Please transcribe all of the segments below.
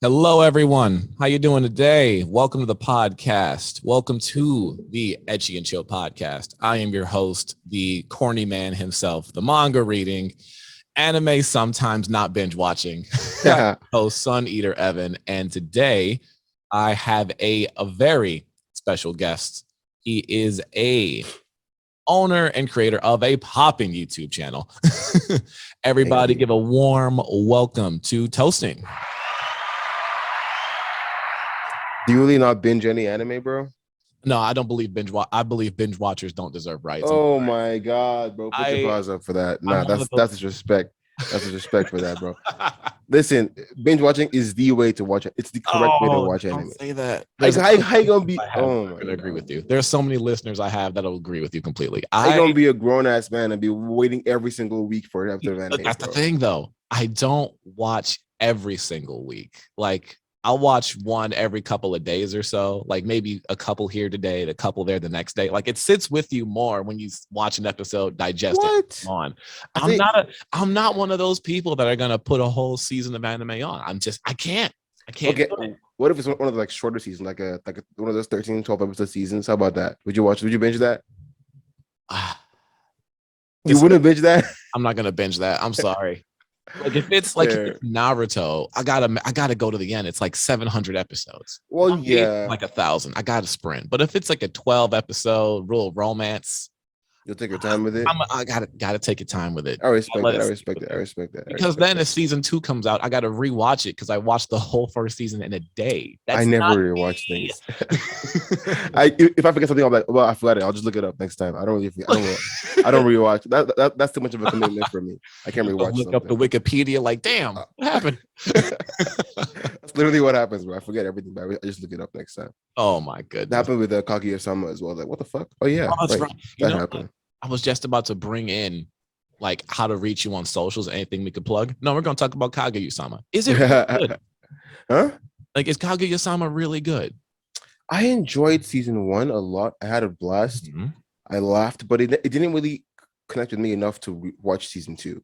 Hello, everyone. How you doing today? Welcome to the podcast. Welcome to the Ecchi&Chill podcast. I am your host, the corny man himself, the manga reading, anime sometimes not binge watching host, Suneater Evan. And today I have a very special guest. He is a owner and creator of a popping YouTube channel. Everybody give a warm welcome to Tosin. Do you really not binge any anime, bro? No, I don't believe I believe binge watchers don't deserve rights. Oh my god, bro! Put your paws up for that. Nah, that's disrespect. That's disrespect for that, bro. Listen, binge watching is the way to watch it. It's the correct way to watch anime. Don't say that. How you gonna be? Oh, I'm gonna agree with you. There's so many listeners I have that'll agree with you completely. I'm gonna be a grown ass man and be waiting every single week for it after anime. That's the thing, though. I don't watch every single week. Like, I'll watch one every couple of days or so, like maybe a couple here today, a couple there the next day. Like, it sits with you more when you watch an episode, digest it on. I'm not one of those people that are gonna put a whole season of anime on. I can't. Okay. What if it's one of the shorter seasons, like one of those 13, 12 episode seasons? How about that? Would you binge that? You wouldn't binge that? I'm not gonna binge that. I'm sorry. Like if it's Naruto, I gotta go to the end. It's like 700 episodes. Well, yeah, like 1,000. I gotta sprint. But if it's like a 12 episode real romance, you'll take your time with it. I gotta take your time with it. I respect that. Because then if season 2 comes out, I gotta rewatch it because I watched the whole first season in a day. I never rewatch things. If I forget something, I'm like, well, I forgot it. I'll just look it up next time. I don't rewatch. That's too much of a commitment for me. I can't rewatch. Look up the Wikipedia. Like, damn, what happened? That's literally what happens, bro. I forget everything, but I just look it up next time. Oh my goodness. That happened with Kaguya-sama as well. Like, what the fuck? Oh yeah, that's right. That happened. I was just about to bring in like how to reach you on socials, anything we could plug. No, we're gonna talk about Kaguya-sama. Is it really good? Huh? Like, is Kaguya-sama really good? I enjoyed season 1 a lot. I had a blast. I laughed, but it didn't really connect with me enough to watch season 2.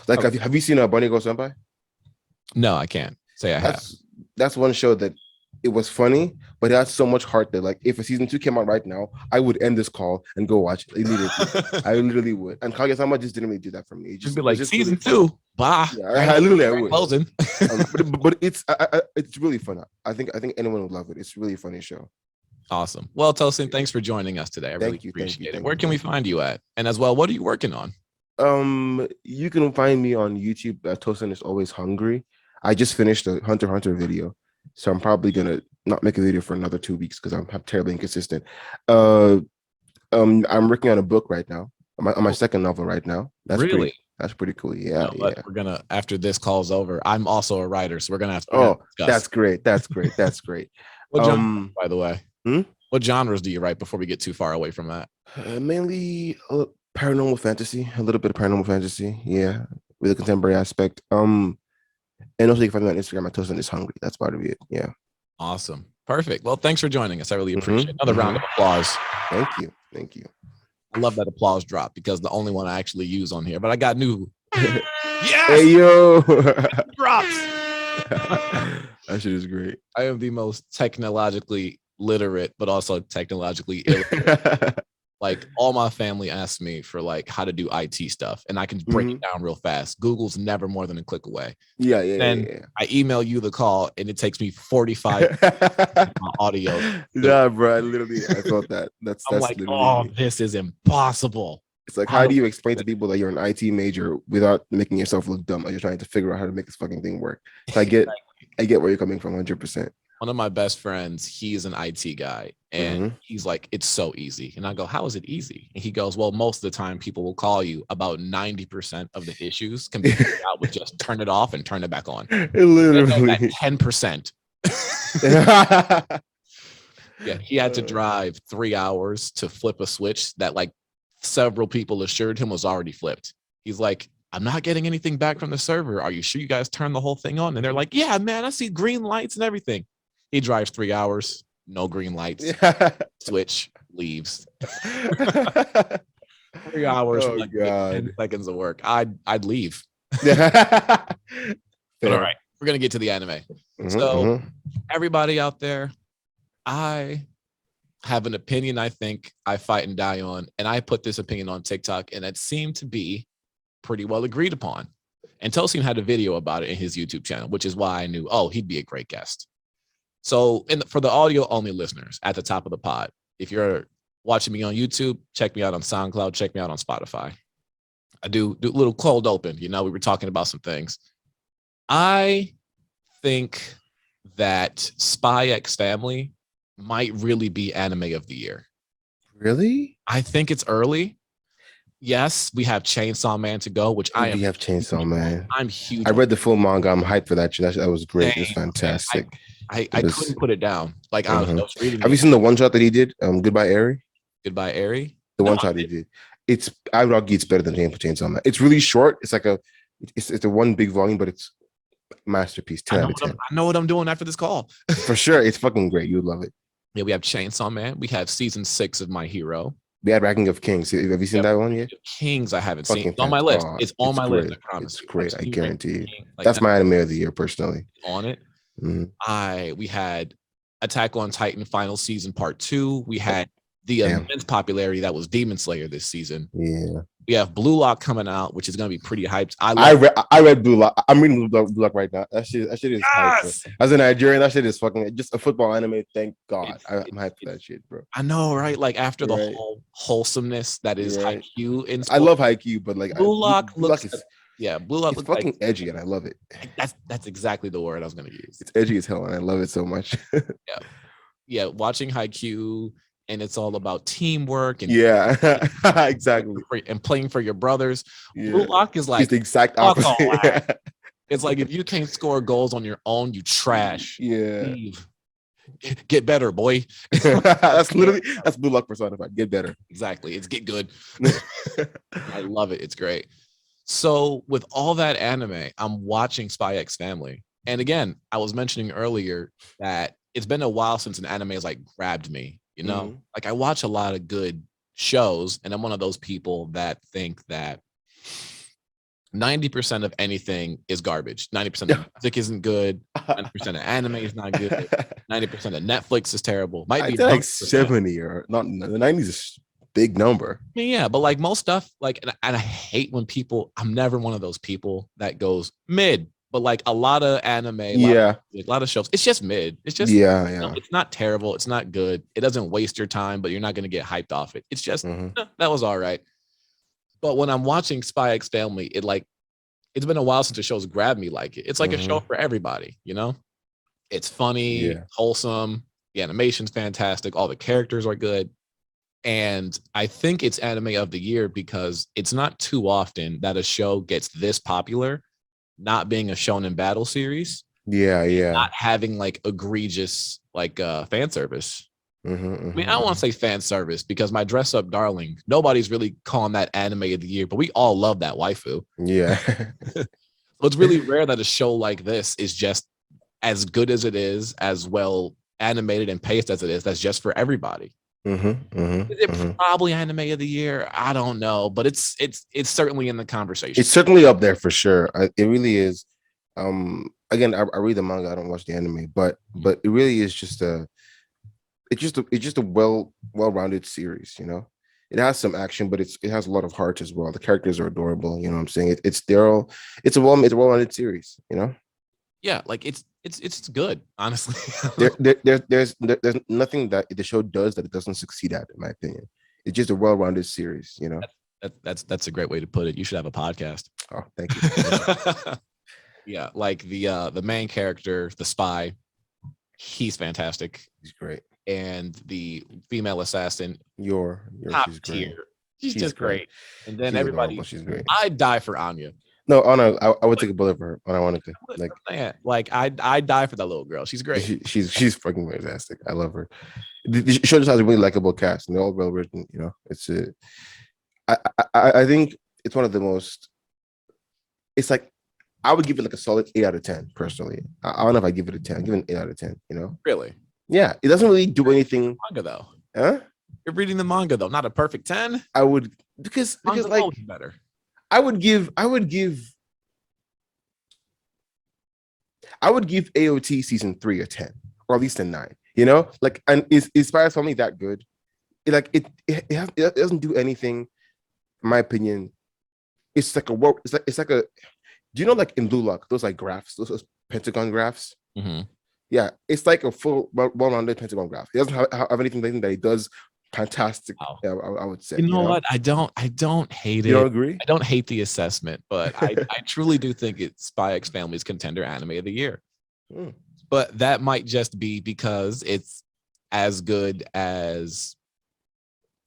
Like, have you seen Bunny Go Senpai? No, I can't say I have. That's one show that it was funny, but it has so much heart that, like, if a season 2 came out right now, I would end this call and go watch it immediately. I literally would. And Kaguya-sama just didn't really do that for me. It just be like, season 2, bye. Yeah, I would. Closing. But it's really fun. I think anyone would love it. It's really a funny show. Awesome. Well, Tosin, thanks for joining us today. I really appreciate it. Where can we find you at? And as well, what are you working on? You can find me on YouTube. Tosin is always hungry. I just finished a Hunter x Hunter video, so I'm probably gonna not make a video for another 2 weeks because I'm terribly inconsistent. I'm working on a book right now. On my second novel right now. That's pretty cool. Yeah, We're gonna, after this call's over, I'm also a writer, so we're gonna have to. Oh, that's great. That's great. What genre, by the way? What genres do you write before we get too far away from that? Mainly paranormal fantasy, a little bit of paranormal fantasy, yeah, with a contemporary aspect. And also you can find me on Instagram at Tosin is hungry. That's part of it. Yeah. Awesome. Perfect. Well, thanks for joining us. I really appreciate it. Another round of applause. Thank you. I love that applause drop because the only one I actually use on here, but I got new. Yes! Hey yo. Drops. That shit is great. I am the most technologically literate, but also technologically illiterate. Like, all my family asks me for like how to do IT stuff, and I can break it down real fast. Google's never more than a click away. Yeah. I email you the call, and it takes me 45 audio. Yeah, bro. I thought that. That's like, this is impossible. It's like, how do you explain to people that you're an IT major without making yourself look dumb? Like you're trying to figure out how to make this fucking thing work. So I get where you're coming from, 100%. One of my best friends, he's an IT guy, and he's like, it's so easy. And I go, how is it easy? And he goes, well, most of the time people will call you. About 90% of the issues can be figured out with just turn it off and turn it back on. Literally. 10%. Yeah, he had to drive 3 hours to flip a switch that like several people assured him was already flipped. He's like, I'm not getting anything back from the server. Are you sure you guys turned the whole thing on? And they're like, yeah, man, I see green lights and everything. He drives 3 hours, no green lights, switch, leaves. 3 hours, for like 10 seconds of work. I'd leave. But all right, we're gonna get to the anime. So everybody out there, I have an opinion I think I fight and die on, and I put this opinion on TikTok, and it seemed to be pretty well agreed upon. And Tosin had a video about it in his YouTube channel, which is why I knew, oh, he'd be a great guest. So for the audio only listeners at the top of the pod, if you're watching me on YouTube, check me out on SoundCloud, check me out on Spotify. I do a little cold open. We were talking about some things. I think that Spy X Family might really be anime of the year. Really? I think it's early. Yes, we have Chainsaw Man to go, which I am. We have Chainsaw Man. I'm huge. I read the full manga. I'm hyped for that. That was great. It was fantastic. I couldn't put it down. Like honestly, I was reading. Have you seen the one shot that he did? Goodbye, Eri. Goodbye, Eri. The one shot he did. I would argue it's better than Chainsaw Man. It's really short. It's like it's a one big volume, but it's masterpiece. 10 out of 10. I know what I'm doing after this call. For sure, it's fucking great. You would love it. Yeah, we have Chainsaw Man. We have season 6 of My Hero. We had Ranking of Kings. Have you seen that one yet? Kings, I haven't seen. It's on my list. It's on my list. I promise. It's great. I guarantee you. That's my anime of the year, personally. On it. We had Attack on Titan final season part 2. We had the immense popularity that was Demon Slayer this season. Yeah. We have Blue Lock coming out, which is going to be pretty hyped. I read Blue Lock. I'm reading Blue Lock right now. That shit is hyped. As a Nigerian, that shit is fucking just a football anime. Thank God. I'm hyped for that shit, bro. I know, right? Like after the whole wholesomeness that is Haikyuu. I love Haikyuu, but like Blue Lock looks Blue Lock looks fucking edgy, and I love it. That's exactly the word I was going to use. It's edgy as hell, and I love it so much. Yeah. Watching Haikyuu. And it's all about teamwork and exactly, and playing for your brothers. Blue Lock is like it's the exact opposite. It's like if you can't score goals on your own, you trash. Yeah, get better, boy. That's Blue Lock personified. Get better. Exactly. It's get good. I love it. It's great. So with all that anime, I'm watching Spy X Family, and again, I was mentioning earlier that it's been a while since an anime has like grabbed me. Like I watch a lot of good shows, and I'm one of those people that think that 90% of anything is garbage. 90% of music isn't good. 90% of anime is not good. 90% of Netflix is terrible. Might be like 70 or not. The 90s is a big number. Yeah, but like most stuff, like, and I hate when I'm never one of those people that goes mid. But like a lot of anime, a lot of shows, it's just mid. It's just it's not terrible. It's not good. It doesn't waste your time, but you're not going to get hyped off it. It's just that was all right. But when I'm watching Spy X Family, it's been a while since the show's grabbed me like it. It's like a show for everybody. It's funny, wholesome. The animation's fantastic. All the characters are good. And I think it's anime of the year because it's not too often that a show gets this popular. Not being a shonen battle series, not having like egregious like fan service. I mean, I don't want to say fan service because my Dress Up Darling, nobody's really calling that anime of the year, but we all love that waifu. Yeah. So it's really rare that a show like this is just as good as it is, as well animated and paced as it is. That's just for everybody. Is it probably anime of the year? I don't know, but it's certainly in the conversation. It's certainly up there for sure. It really is. Again, I read the manga. I don't watch the anime, but it really is just a well-rounded series. It has some action, but it has a lot of heart as well. The characters are adorable. You know what I'm saying? It's a well-rounded series. Yeah, like it's good, honestly. There's nothing that the show does that it doesn't succeed at, in my opinion. It's just a well-rounded series, That's a great way to put it. You should have a podcast. Oh, thank you. Yeah, like the main character, the spy, he's fantastic. He's great. And the female assassin, top she's tier. She's just great. And then everybody, she's great. I'd die for Anya. No, Anna, I would take a bullet for her. Ironically, like I die for that little girl. She's great. She's fucking fantastic. I love her. The show just has a really likable cast, and they're all well written. It's I think it's one of the most. It's like I would give it like a solid 8 out of 10 personally. I don't know if I give it a 10. I give it an 8 out of 10. Really? Yeah, it doesn't really do anything. Manga though. Huh? You're reading the manga though, not a perfect 10. I would because like better. I would give I would give AOT season 3 a 10 or at least a 9. You know, like, and is Spy X Family that good? It doesn't do anything, in my opinion. It's like a work. It's like a. Do you know, like in Blue Lock, those like graphs, those pentagon graphs? Mm-hmm. Yeah, it's like a full well-rounded pentagon graph. It doesn't have anything that it does fantastic. Oh. I would say. You know what? I don't hate You don't it. agree? I don't hate the assessment, but I truly do think it's Spy X Family's contender anime of the year. Hmm. But that might just be because it's as good as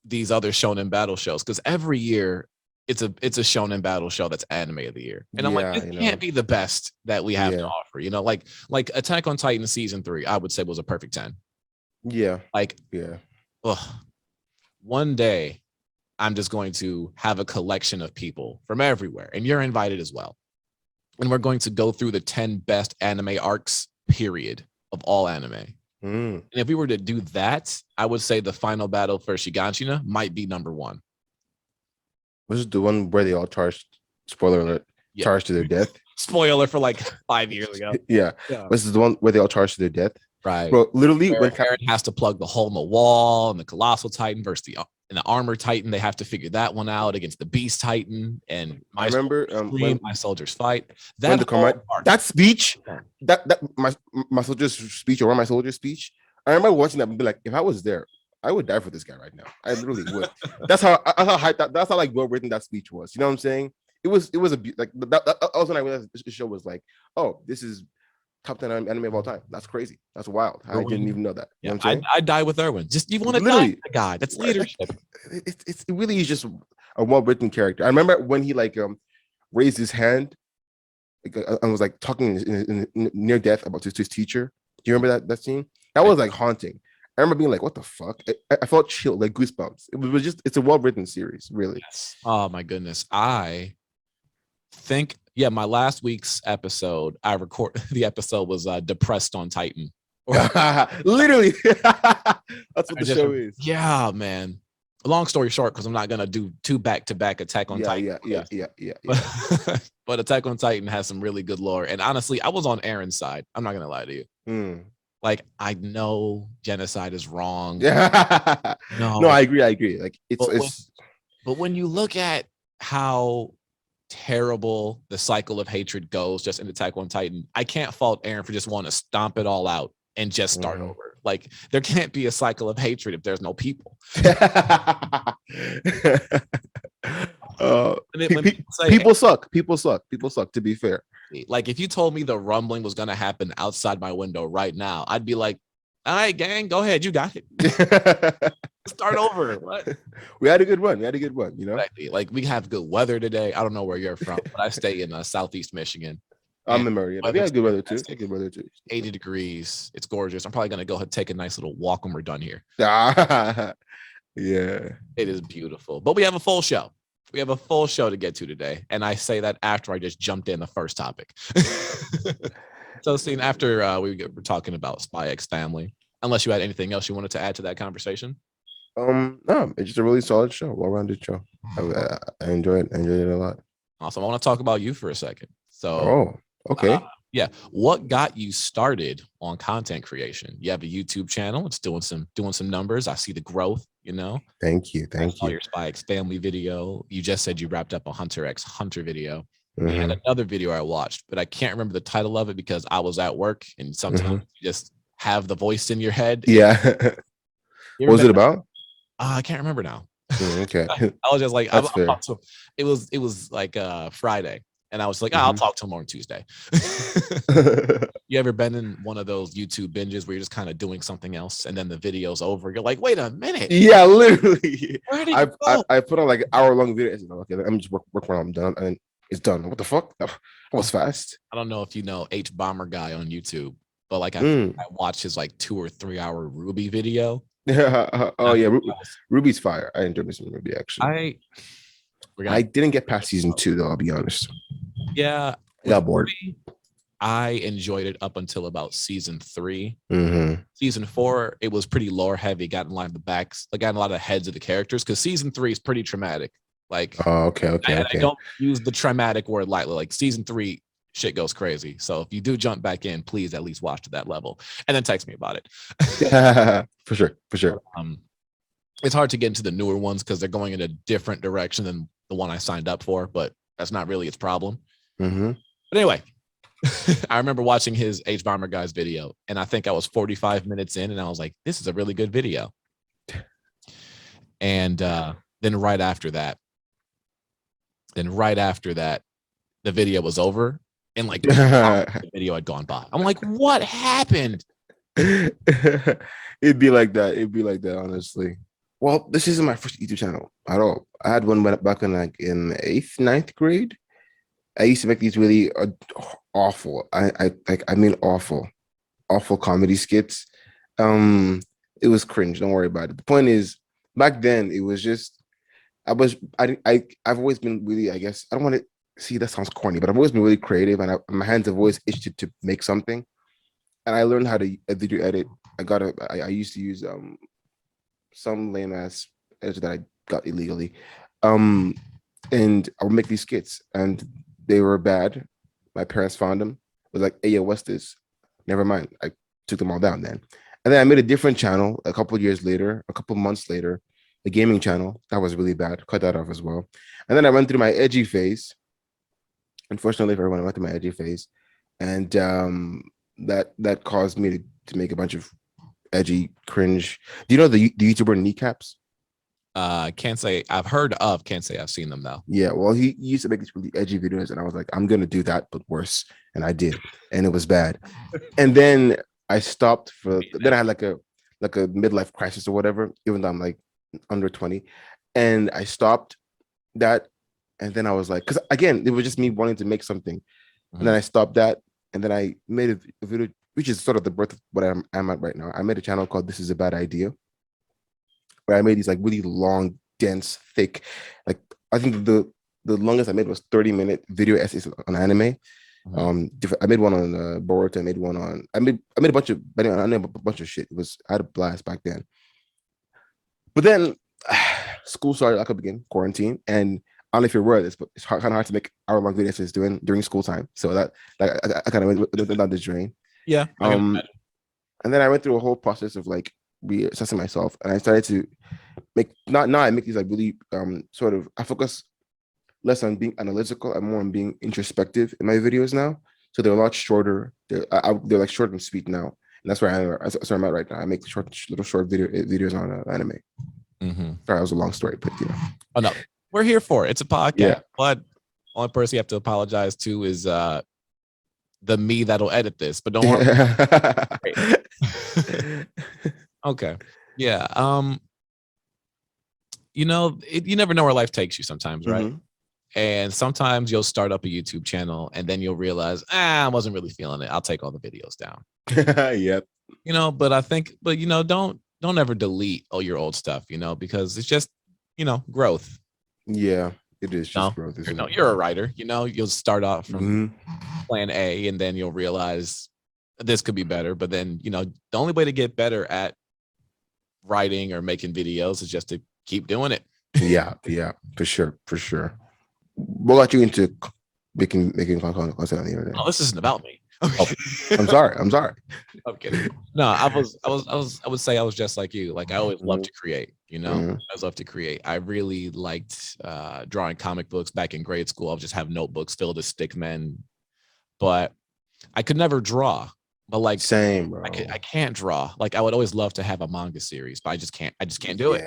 these other shonen battle shows. Because every year it's a shonen battle show that's anime of the year. And I'm like, Yeah, it can't be the best that we have to offer. You know, like Attack on Titan season 3, I would say was a perfect 10. Yeah. Like, yeah. Ugh, one day I'm just going to have a collection of people from everywhere, and you're invited as well. And we're going to go through the 10 best anime arcs, period, of all anime. And if we were to do that, I would say the final battle for Shiganshina might be number 1. Was it the one where they all charged? Spoiler alert! Yeah. Charged to their death. Spoiler for like 5 years ago. Yeah. This is the one where they all charged to their death. Right. Bro, literally, when Eren has to plug the hole in the wall, and the Colossal Titan versus the Armor Titan, they have to figure that one out against the Beast Titan. And I remember when my soldiers fight. That speech, that my soldier's speech, or one of my soldiers' speech. I remember watching that and be like, if I was there, I would die for this guy right now. I literally would. That's how hyped that's how like well written that speech was. You know what I'm saying? It was a like that was when I realized the show was like, oh, this is top 10 anime of all time. That's crazy. That's wild. I didn't even know that. You know what I'm saying? I die with Erwin. Just you want to die with the guy. That's leadership. It really is just a well-written character. I remember when he like raised his hand and was like talking in near death about his teacher. Do you remember that scene? That was like haunting. I remember being like, what the fuck? I felt chill, like goosebumps. It's a well-written series, really. Yes. Oh my goodness. I think my last week's episode, the episode was depressed on Titan. Literally. That's what the show is. Yeah, man. Long story short, because I'm not gonna do 2 back-to-back Attack on Titan. Yeah. But Attack on Titan has some really good lore. And honestly, I was on Eren's side. I'm not gonna lie to you. Like, I know genocide is wrong. Yeah. No, I agree. Like but when you look at how terrible the cycle of hatred goes just in Attack on Titan, I can't fault Eren for just wanting to stomp it all out and just start over. Like, there can't be a cycle of hatred if there's no people. People suck. People suck, to be fair. Like, if you told me the rumbling was going to happen outside my window right now, I'd be like, all right, gang, go ahead. You got it. Start over. What? We had a good run. You know? Exactly. Like, we have good weather today. I don't know where you're from, but I stay in Southeast Michigan. I'm in Murray. We had good weather too. 80 degrees. It's gorgeous. I'm probably going to go take a nice little walk when we're done here. Yeah. It is beautiful. But we have a full show. We have a full show to get to today. And I say that after I just jumped in the first topic. So, seeing after we were talking about Spy X Family, unless you had anything else you wanted to add to that conversation. No, it's just a really solid show, well-rounded show. I enjoyed it. I enjoyed it a lot. Awesome. I want to talk about you for a second. So, okay. What got you started on content creation? You have a YouTube channel. It's doing some numbers. I see the growth, you know. Thank you. Your Spy X Family video. You just said you wrapped up a Hunter x Hunter video. You had another video I watched, but I can't remember the title of it because I was at work, and sometimes you just have the voice in your head. Yeah. What was it about? I can't remember now. Okay. I was just like, it was like Friday. And I was like, I'll talk to him on Tuesday. You ever been in one of those YouTube binges where you're just kind of doing something else and then the video's over? You're like, wait a minute. Yeah, literally. Where did you go? I put on like an hour-long video. Okay, let me just work when I'm done. And it's done. What the fuck? That was fast. I don't know if you know H Bomber Guy on YouTube, but like I watched his like 2 or 3 hour Ruby video. Yeah. Ruby's fire. I enjoyed some Ruby actually. I didn't get past season 2 though. I'll be honest. Yeah, I got bored. Ruby, I enjoyed it up until about season 3. Season 4, it was pretty lore heavy. Got in a lot of the backs, like got in a lot of the heads of the characters because season 3 is pretty traumatic. Like, okay. I don't use the traumatic word lightly. Like season 3 shit goes crazy. So if you do jump back in, please at least watch to that level and then text me about it. For sure. It's hard to get into the newer ones because they're going in a different direction than the one I signed up for, but that's not really its problem. Mm-hmm. But anyway, I remember watching his H Bomber Guy's video, and I think I was 45 minutes in, and I was like, this is a really good video. And then right after that, the video was over, and like the video had gone by. I'm like, what happened? It'd be like that, honestly. Well, this isn't my first YouTube channel at all. I had one back in like in 8th, 9th grade. I used to make these really awful. I mean awful comedy skits. It was cringe. Don't worry about it. The point is, back then it was just I've always been really, I guess I don't want to see that sounds corny, but I've always been really creative, and my hands have always itched to make something. And I learned how to video edit. I used to use some lame ass editor that I got illegally. And I would make these skits, and they were bad. My parents found them. Was like, hey, yo, what's this? Never mind. I took them all down then. And then I made a different channel a couple years later, a couple months later, the gaming channel. That was really bad. Cut that off as well. And then I went through my edgy phase. Unfortunately for everyone, I went through my edgy phase. And that caused me to make a bunch of edgy cringe. Do you know the YouTuber Kneecaps? Can't say I've heard of, can't say I've seen them though. Yeah, well, he used to make these really edgy videos, and I was like, I'm gonna do that, but worse. And I did, and it was bad. And then I stopped then I had like a midlife crisis or whatever, even though I'm like under 20. And I stopped that. And then I was like, because again, it was just me wanting to make something. And then I stopped that. And then I made a video, which is sort of the birth of what I'm at right now. I made a channel called This Is a Bad Idea, where I made these like really long, dense, thick, like I think the longest I made was 30-minute video essays on anime. I made one on Boruto. I made a bunch of, but I made a bunch of shit. I had a blast back then. But then school started, like again, quarantine, and I don't know if you're aware of this, but it's kind of hard to make hour-long video essays during school time. So that like I kind of went down the drain. Yeah. And then I went through a whole process of like reassessing myself, and I started to make I make these like really sort of, I focus less on being analytical and more on being introspective in my videos now. So they're a lot shorter. They're like short and sweet now, and that's where I'm at right now. I make little short videos on anime. Sorry, that was a long story, but you know. Oh no, we're here for it. It's a podcast. Yeah. But only person you have to apologize to is the me that'll edit this. But don't worry. Okay. Yeah. You know, you never know where life takes you sometimes, right? And sometimes you'll start up a YouTube channel and then you'll realize, I wasn't really feeling it. I'll take all the videos down. Yep. You know, but you know, don't ever delete all your old stuff, you know, because it's just, you know, growth. Yeah, it is just growth. You're a writer, you know, you'll start off from plan A and then you'll realize this could be better. But then, you know, the only way to get better at writing or making videos is just to keep doing it. Yeah, for sure. What got you into making content on the internet? Oh, this isn't about me. Oh, I'm sorry. I'm kidding. No, I would say I was just like you. Like I always loved to create, you know. I always loved to create. I really liked drawing comic books back in grade school. I would just have notebooks filled with stick men, but I could never draw. But like same, bro. I can't draw. Like I would always love to have a manga series, but I just can't do it.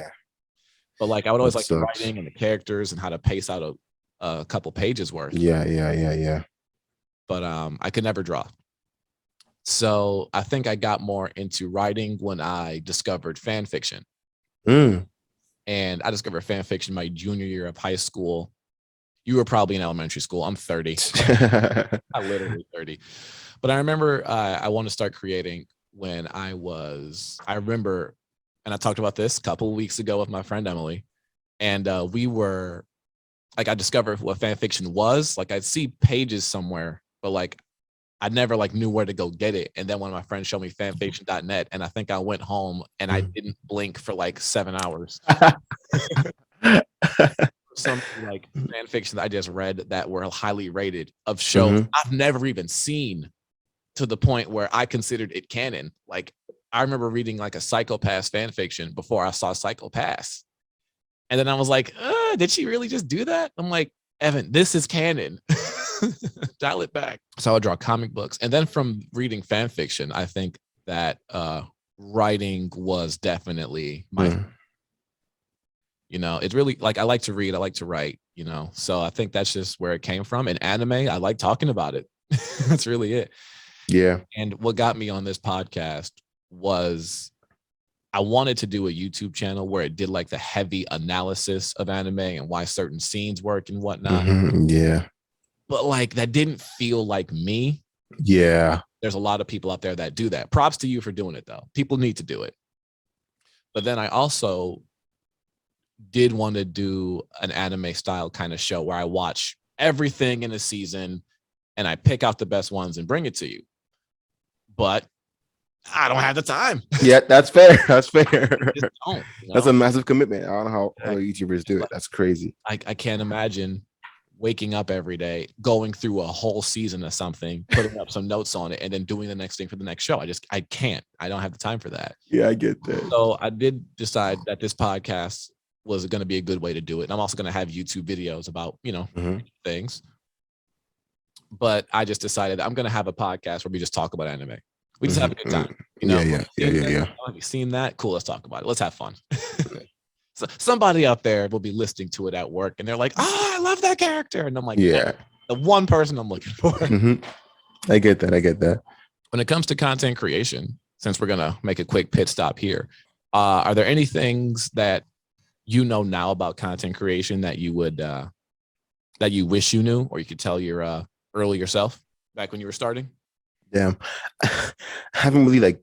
But like I would always like the writing and the characters and how to pace out a couple pages worth. Yeah. But I could never draw. So I think I got more into writing when I discovered fan fiction. And I discovered fan fiction my junior year of high school. You were probably in elementary school. I'm 30. I'm literally 30. But I remember I wanted to start creating when I remember, and I talked about this a couple of weeks ago with my friend Emily, and we were like, I discovered what fan fiction was. Like I'd see pages somewhere, but like I never like knew where to go get it. And then one of my friends showed me fanfiction.net, and I think I went home and I didn't blink for like 7 hours. some like fan fiction that I just read that were highly rated of shows I've never even seen, to the point where I considered it canon. Like I remember reading like a Psycho-Pass fan fiction before I saw Psycho-Pass. And then I was like, did she really just do that? I'm like, Evan, this is canon. Dial it back. So I would draw comic books. And then from reading fan fiction, I think that writing was definitely my it's really like I like to read, I like to write, so I think that's just where it came from. And anime, I like talking about it. That's really it. Yeah. And what got me on this podcast was I wanted to do a YouTube channel where it did like the heavy analysis of anime and why certain scenes work and whatnot. Yeah. But like that didn't feel like me. Yeah. There's a lot of people out there that do that. Props to you for doing it though. People need to do it. But then I also did want to do an anime style kind of show where I watch everything in a season and I pick out the best ones and bring it to you. But I don't have the time. Yeah, that's fair. That's fair. That's a massive commitment. I don't know how other YouTubers do it. That's crazy. I can't imagine waking up every day, going through a whole season of something, putting up some notes on it, and then doing the next thing for the next show. I can't. I don't have the time for that. Yeah, I get that. So I did decide that this podcast was going to be a good way to do it. And I'm also going to have YouTube videos about, things. But I just decided I'm going to have a podcast where we just talk about anime. We just have a good time. Yeah. Have you seen that? Cool. Let's talk about it. Let's have fun. So somebody out there will be listening to it at work and they're like, I love that character. And I'm like, yeah, the one person I'm looking for. I get that. When it comes to content creation, since we're going to make a quick pit stop here, are there any things that now about content creation that you would, that you wish you knew, or you could tell your earlier self back when you were starting? Damn. I haven't really like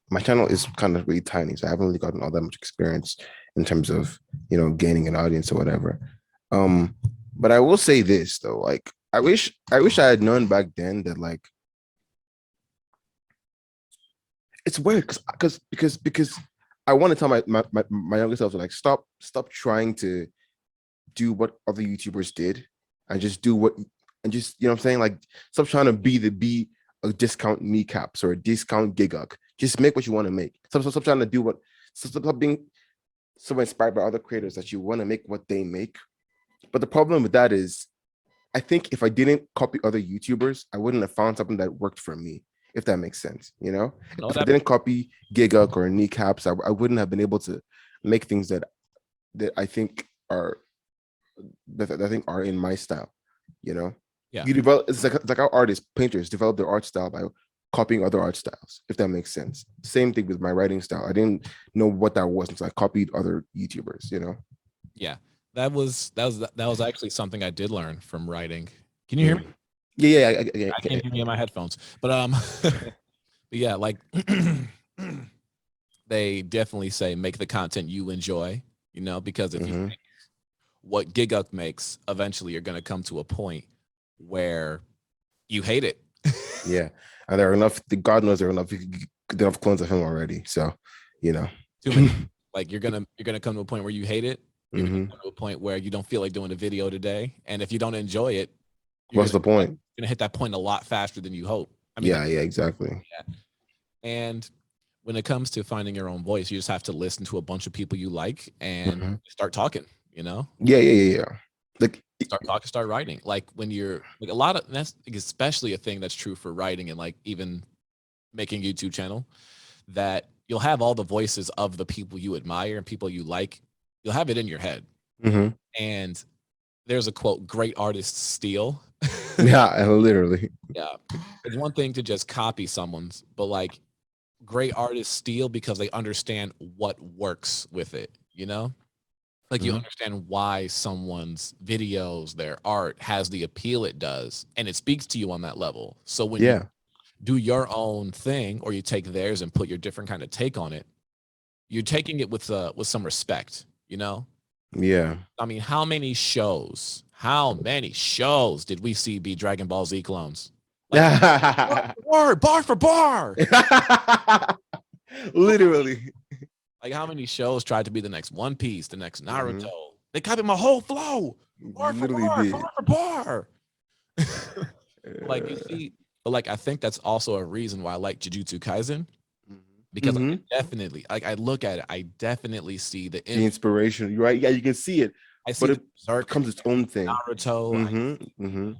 my channel is kind of really tiny, so I haven't really gotten all that much experience in terms of gaining an audience or whatever. But I will say this though, like I wish I had known back then that like it's weird because I want to tell my younger self to like stop trying to do what other YouTubers did and just do what and just what I'm saying, like stop trying to be a discount kneecaps or a discount giguk. Just make what you want to make. Stop trying to do what. Stop being so inspired by other creators that you want to make what they make. But the problem with that is, I think if I didn't copy other YouTubers, I wouldn't have found something that worked for me. If that makes sense, if I didn't copy giguk or kneecaps, I wouldn't have been able to make things that I think are in my style. Yeah. You develop. It's like how artists, painters develop their art style by copying other art styles, if that makes sense. Same thing with my writing style. I didn't know what that was until I copied other YouTubers, Yeah. That was actually something I did learn from writing. Can you hear me? Yeah. I can't hear me in my headphones. But but yeah, like they definitely say make the content you enjoy, because if you make what Giguk makes, eventually you're gonna come to a point where you hate it. Yeah. And there are enough, God knows there are enough clones of him already. So, Too many. Like you're gonna come to a point where you hate it. You're gonna come to a point where you don't feel like doing a video today. And if you don't enjoy it, what's the point? You're gonna hit that point a lot faster than you hope. Yeah, exactly. Yeah. And when it comes to finding your own voice, you just have to listen to a bunch of people you like and start talking, Yeah. Like start talking, start writing. Like when you're like a lot of that's especially a thing that's true for writing and like even making a YouTube channel, that you'll have all the voices of the people you admire and people you like. You'll have it in your head. And there's a quote, great artists steal. Yeah, literally. Yeah. It's one thing to just copy someone's, but like great artists steal because they understand what works with it, Like you understand why someone's videos, their art has the appeal it does, and it speaks to you on that level. So when you do your own thing or you take theirs and put your different kind of take on it, you're taking it with some respect, Yeah. I mean, how many shows did we see be Dragon Ball Z clones? Like, bar for bar. Literally. Like how many shows tried to be the next One Piece, the next Naruto, They copied my whole flow, bar for Literally bar, did. bar for bar. Like you see, but like I think that's also a reason why I like Jujutsu Kaisen because I definitely like I look at it, I definitely see the the inspiration. You're right. Yeah, you can see it, I see but the it Berserk, becomes its own thing. Naruto,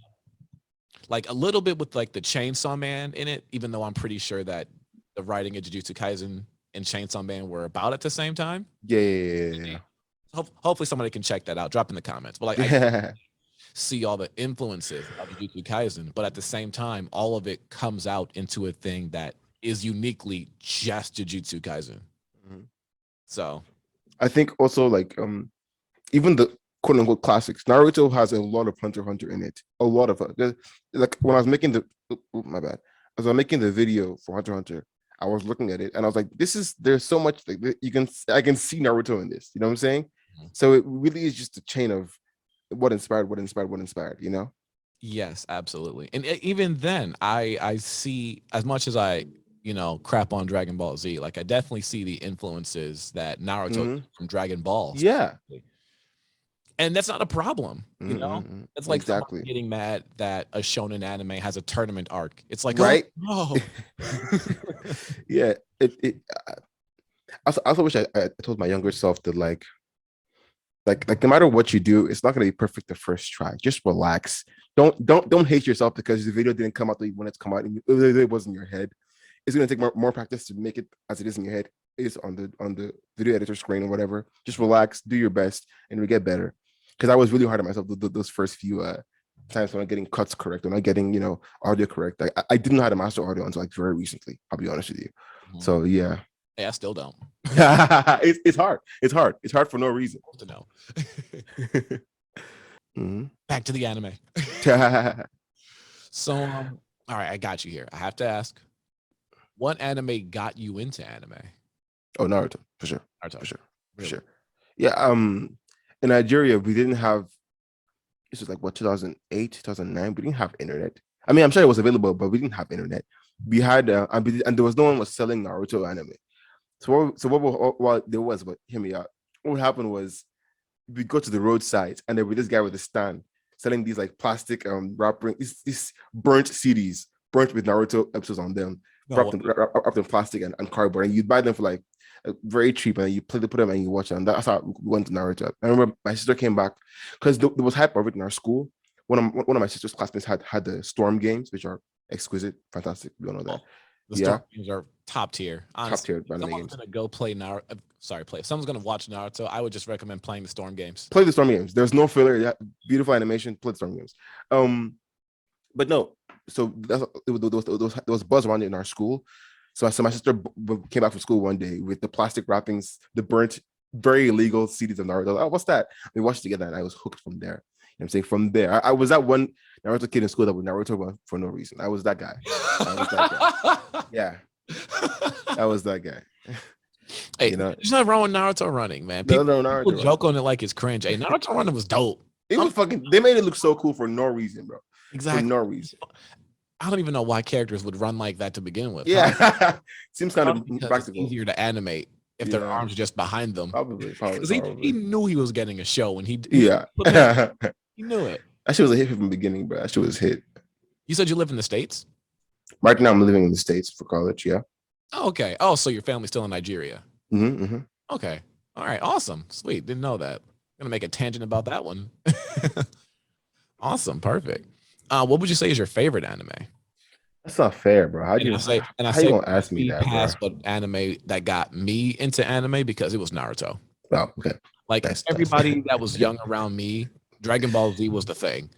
like a little bit with like the Chainsaw Man in it, even though I'm pretty sure that the writing of Jujutsu Kaisen and Chainsaw Man were about at the same time. Yeah. Hopefully somebody can check that out. Drop in the comments. But like I see all the influences of Jujutsu Kaisen, but at the same time, all of it comes out into a thing that is uniquely just Jujutsu Kaisen. So I think also like even the quote unquote classics. Naruto has a lot of Hunter x Hunter in it. A lot of it. Like when I was making the my bad. As I was making the video for Hunter x Hunter, I was looking at it and I was like, there's so much like I can see Naruto in this. You know what I'm saying? So it really is just a chain of what inspired, you know? yes, absolutely. And even then, I see as much as I crap on Dragon Ball Z. Like I definitely see the influences that Naruto from Dragon Ball. Yeah. And that's not a problem, It's like exactly getting mad that a shonen anime has a tournament arc. It's like, right. Oh, no. Yeah. I also wish I told my younger self that like no matter what you do, it's not gonna be perfect the first try. Just relax. Don't hate yourself because the video didn't come out the way you want it to come out and it was in your head. It's gonna take more practice to make it as it is in your head. It's on the video editor screen or whatever. Just relax, do your best, and we get better. Because I was really hard on myself those first few times when I'm getting cuts correct, when I'm getting audio correct. Like I didn't know how to master audio until like very recently. I'll be honest with you. So yeah. Hey, I still don't. it's hard. It's hard for no reason. To know. Back to the anime. So, all right, I got you here. I have to ask, what anime got you into anime? Oh, Naruto, for sure. Naruto. For sure. Yeah. In Nigeria, we didn't have. This was like what 2008, 2009. We didn't have internet. I mean, I'm sure it was available, but we didn't have internet. We had, and there was no one was selling Naruto anime. So what there was, but hear me out. What happened was we go to the roadside and there was this guy with a stand selling these like plastic wrapping these burnt CDs, burnt with Naruto episodes on them, wrapped in plastic and cardboard, and you'd buy them for like very cheap, and you put them and you watch them. And that's how we went to Naruto. I remember my sister came back because there was hype of it in our school. One of my sister's classmates had the Storm games, which are exquisite, fantastic. We all know that. The Storm games are top tier. Honestly, top tier. Someone's gonna go play Naruto. If someone's gonna watch Naruto, I would just recommend playing the Storm games. Play the Storm games. There's no filler. Yeah, beautiful animation. Play the Storm games. But no. So there was buzz around it in our school. So my sister came back from school one day with the plastic wrappings, the burnt, very illegal CDs of Naruto. Oh, what's that? We watched it together, and I was hooked from there. You know what I'm saying? From there, I was that one Naruto kid in school that was Naruto for no reason. I was that guy. Yeah. I was that guy. Hey, there's nothing wrong with Naruto running, man. People joke on it like it's cringe. Hey, Naruto running was dope. It was fucking. They made it look so cool for no reason, bro. Exactly. For no reason. I don't even know why characters would run like that to begin with. Yeah, seems kind of practical. It's easier to animate if their arms are just behind them. Probably. Because he knew he was getting a show, and he knew it. That shit was a hit from the beginning, bro. That shit was hit. You said you live in the States? Right now, I'm living in the States for college. Yeah. Oh, okay. Oh, so your family's still in Nigeria? Okay. All right. Awesome. Sweet. Didn't know that. I'm gonna make a tangent about that one. Awesome. Perfect. What would you say is your favorite anime? That's not fair, bro. How you gonna ask me that, bro? But anime that got me into anime because it was Naruto. Oh, okay. Like everybody that was young around me, Dragon Ball Z was the thing.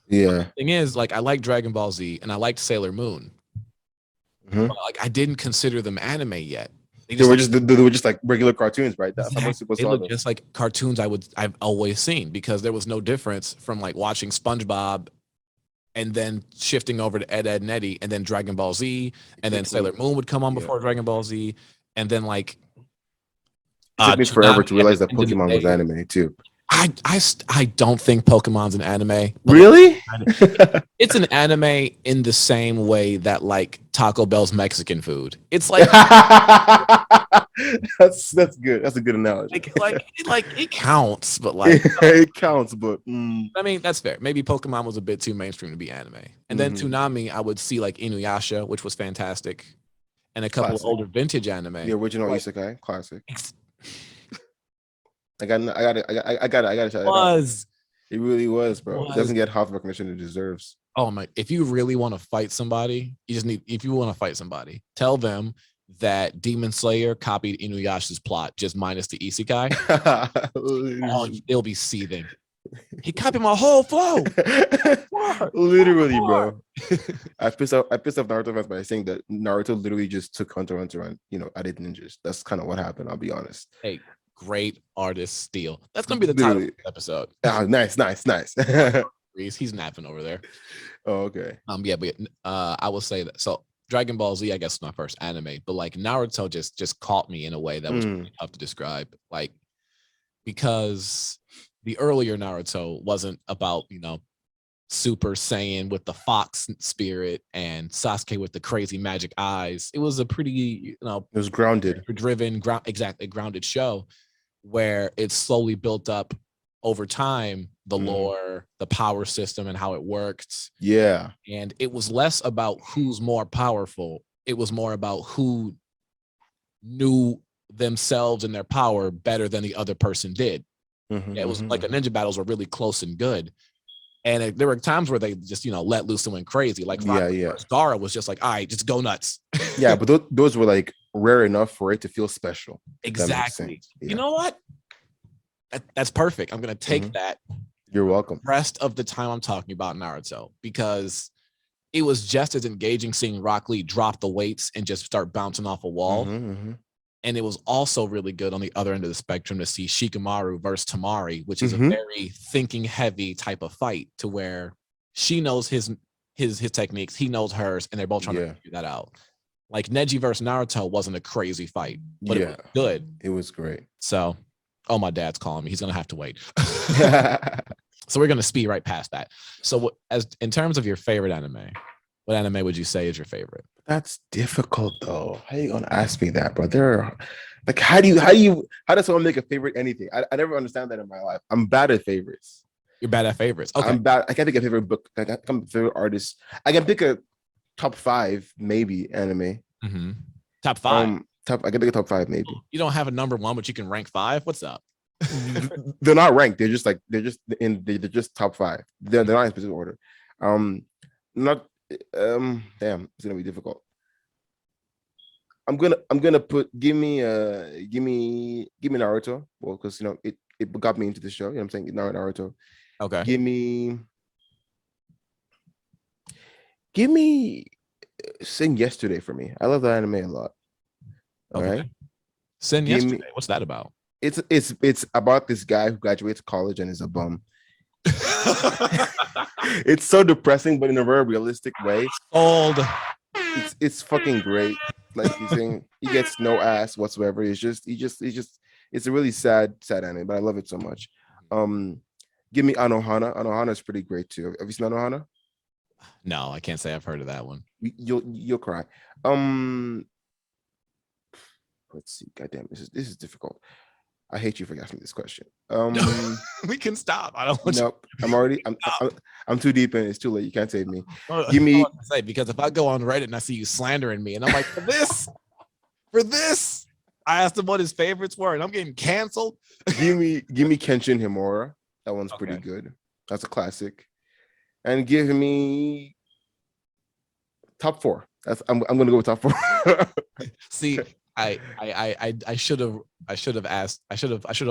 Yeah. The thing is, like, I liked Dragon Ball Z and I liked Sailor Moon. But, like, I didn't consider them anime yet. They were just like regular cartoons, right? That's how most people saw them. Just like cartoons I've always seen, because there was no difference from like watching SpongeBob and then shifting over to Ed, and Eddy, and then Dragon Ball Z, and then Sailor Moon would come on before Dragon Ball Z, and then like it took me forever to realize that Pokemon was anime too. I don't think Pokemon's an anime. But Really? it's an anime in the same way that like Taco Bell's Mexican food. It's like That's good. That's a good analogy. it counts, but like It counts, but I mean that's fair. Maybe Pokemon was a bit too mainstream to be anime. And then Toonami, I would see like Inuyasha, which was fantastic, and a couple of classic. older vintage anime. The original Like, Isekai, classic. it I got it. I got it. I got to shout it out. was It really was, bro. It was doesn't get half the recognition it deserves. oh my, if you really want to fight somebody, if you want to fight somebody, tell them that Demon Slayer copied Inuyasha's plot, just minus the isekai. Oh, they'll be seething. He copied my whole flow. Literally, bro. I pissed off Naruto fans by saying that Naruto literally just took Hunter x Hunter and added ninjas. That's kind of what happened, I'll be honest. Hey, great artist steal. That's gonna be the title of the episode. Oh, nice. He's napping over there. Oh, okay. Yeah, but I will say that. So Dragon Ball Z, I guess, is my first anime, but like Naruto just caught me in a way that was really tough to describe. Like, because the earlier Naruto wasn't about, Super Saiyan with the fox spirit and Sasuke with the crazy magic eyes. It was a pretty, it was grounded, driven, grounded show where it slowly built up over time, the lore, the power system, and how it worked. Yeah. And it was less about who's more powerful. It was more about who knew themselves and their power better than the other person did. It was like the ninja battles were really close and good. And there were times where they just, let loose and went crazy. Like Gaara was just like, all right, just go nuts. Yeah, but those were like rare enough for it to feel special. Exactly. Yeah. You know what? That's perfect. I'm going to take that. You're welcome. Rest of the time I'm talking about Naruto, because it was just as engaging seeing Rock Lee drop the weights and just start bouncing off a wall. And it was also really good on the other end of the spectrum to see Shikamaru versus Tamari, which is a very thinking heavy type of fight, to where she knows his techniques, he knows hers, and they're both trying to figure that out. Like Neji versus Naruto wasn't a crazy fight, but it was good. It was great. So, my dad's calling me. He's gonna have to wait. So we're gonna speed right past that. So, as in terms of your favorite anime, what anime would you say is your favorite? That's difficult though. How are you gonna ask me that, bro? Like, how does someone make a favorite anything? I never understand that in my life. I'm bad at favorites. You're bad at favorites. Okay. I'm bad. I can't pick a favorite book. I can't pick a favorite artist. I can pick a top 5, maybe anime. Top 5. I can pick a top 5, maybe. You don't have a number 1, but you can rank 5. What's up? They're not ranked. They're just top 5. They're not in specific order. Not. Damn, it's gonna be difficult. I'm gonna give me Naruto. Well, because it got me into the show. You know what I'm saying? Naruto. Okay. Give me Sing Yesterday for me. I love that anime a lot. All right. Sing Yesterday. What's that about? It's about this guy who graduates college and is a bum. It's so depressing, but in a very realistic way. Old. It's fucking great. Like he's saying, he gets no ass whatsoever. It's a really sad anime, but I love it so much. Give me Anohana. Anohana is pretty great too. Have you seen Anohana? No, I can't say I've heard of that one. You'll cry. Let's see. Goddamn, this is difficult. I hate you for asking this question. We can stop. I don't want nope. I'm too deep in. It's too late. You can't save me. Give me because if I go on Reddit and I see you slandering me, and I'm like, for this, I asked him what his favorites were, and I'm getting canceled. give me Kenshin Himura. That one's pretty good. That's a classic. And give me top 4. I'm gonna go with top 4. See, I should have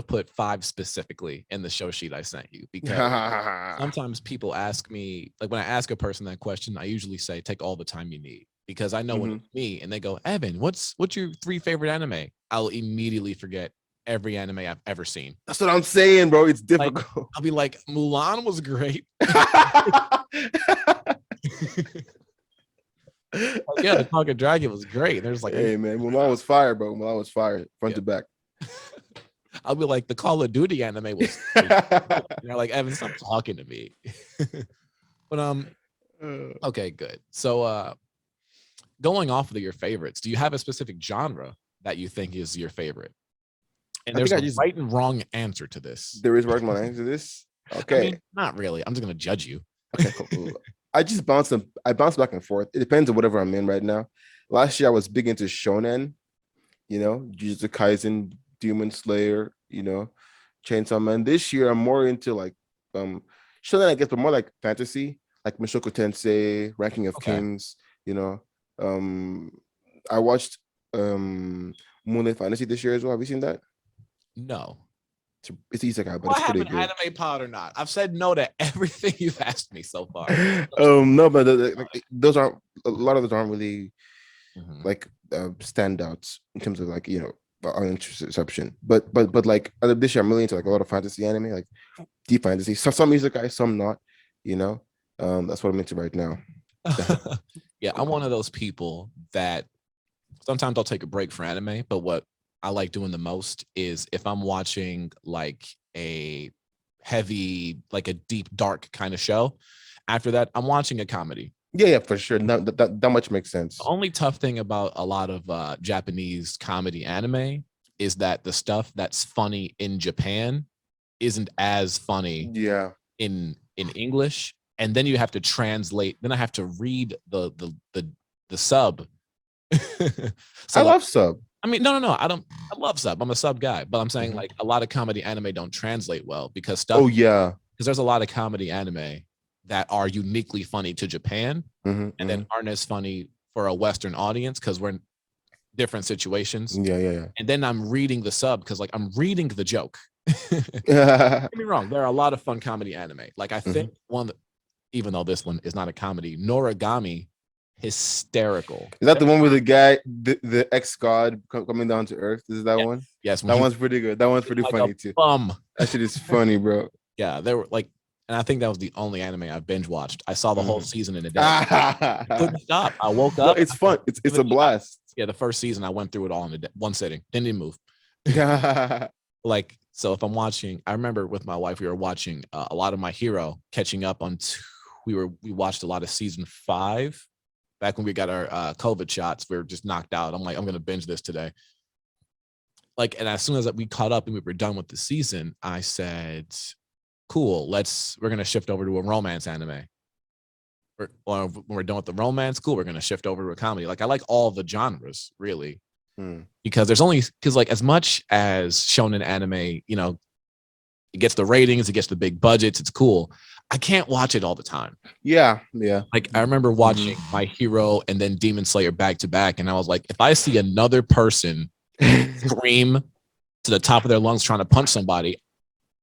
put 5 specifically in the show sheet I sent you, because sometimes people ask me, like when I ask a person that question, I usually say take all the time you need, because I know when it's me and they go, Evan, what's your 3 favorite anime? I'll immediately forget every anime I've ever seen. That's what I'm saying, bro. It's difficult. Like, I'll be like, Mulan was great. Yeah, the Talking Dragon was great. There's like, hey man, Mulan was fire, bro. Mulan was fire, front to back. I'll be like, the Call of Duty anime was they're like, Evan, stop talking to me. But okay, good. So going off of your favorites, do you have a specific genre that you think is your favorite? And I there's think I a just right and wrong answer to this. there is right my answer to this. I Okay. mean, not really. I'm just gonna judge you. Okay, cool. I just bounce them. I bounce back and forth. It depends on whatever I'm in right now. Last year I was big into shonen, Jujutsu Kaisen, Demon Slayer, Chainsaw Man. This year I'm more into like shonen, I guess, but more like fantasy, like Mushoku Tensei, Ranking of Okay. Kings, you know. I watched Moonlight Fantasy this year as well. Have you seen that? No. It's isekai, but Do I it's have pretty an good. anime pod or not? I've said no to everything you've asked me so far. No, but those aren't a lot of those aren't really like standouts in terms of like on interception. But like this year I'm really into like a lot of fantasy anime, like deep fantasy. Some music guys, some not. You know, that's what I'm into right now. Yeah, I'm one of those people that sometimes I'll take a break for anime, but what I like doing the most is if I'm watching like a heavy, like a deep, dark kind of show, after that, I'm watching a comedy. Yeah, for sure. That much makes The sense. only tough thing about a lot of Japanese comedy anime is that the stuff that's funny in Japan isn't as funny Yeah, in English, and then you have to translate. Then I have to read the sub. I So like, love sub. I mean, no, I don't. I love sub. I'm a sub guy, but I'm saying like a lot of comedy anime don't translate well because stuff. Oh yeah. Because there's a lot of comedy anime that are uniquely funny to Japan, and then aren't as funny for a Western audience because we're in different situations. Yeah. And then I'm reading the sub because like I'm reading the joke. Don't Yeah. get me wrong, there are a lot of fun comedy anime. Like I think one, even though this one is not a comedy, Noragami, hysterical. Is that the one with the guy, the ex god coming down to Earth? Is that Yes, one? yes. When That he one's pretty good. That one's pretty like a funny too. bum. That shit is funny, bro. Yeah, they were like, and I think that was the only anime I binge watched. I saw the whole season in a day. I couldn't stop. I woke No, up. it's fun. It's a blast. Yeah, the first season I went through it all in one sitting. Didn't even move. Yeah. Like, so if I'm watching, I remember with my wife we were watching a lot of My Hero, catching up on. We watched a lot of season 5 back when we got our COVID shots. We were just knocked out. I'm like, I'm gonna binge this today. Like, and as soon as we caught up and we were done with the season, I said, cool, we're gonna shift over to a romance anime. Or when we're done with the romance, cool, we're gonna shift over to a comedy. Like I like all the genres really, because like as much as shonen anime, it gets the ratings, it gets the big budgets, it's cool. I can't watch it all the time. Yeah. Like I remember watching My Hero and then Demon Slayer back to back, and I was like, if I see another person scream to the top of their lungs trying to punch somebody,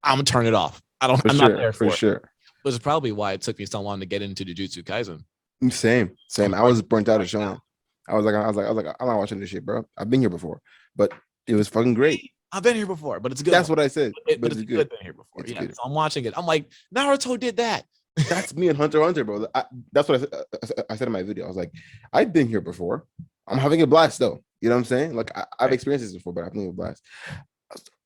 I'm gonna turn it off. I'm not there for it. Sure. Which is probably why it took me so long to get into Jujutsu Kaisen. Same. I was burnt out of showing. I was like, I'm not watching this shit, bro. I've been here before, but it was fucking great. I've been here before, but it's good. That's what I said. But it's good. Been here before. It's good. So I'm watching it. I'm like, Naruto did that. That's me and Hunter x Hunter, bro. That's what I said in my video. I was like, I've been here before. I'm having a blast, though. You know what I'm saying? Like, I've experienced this before, but I'm having a blast.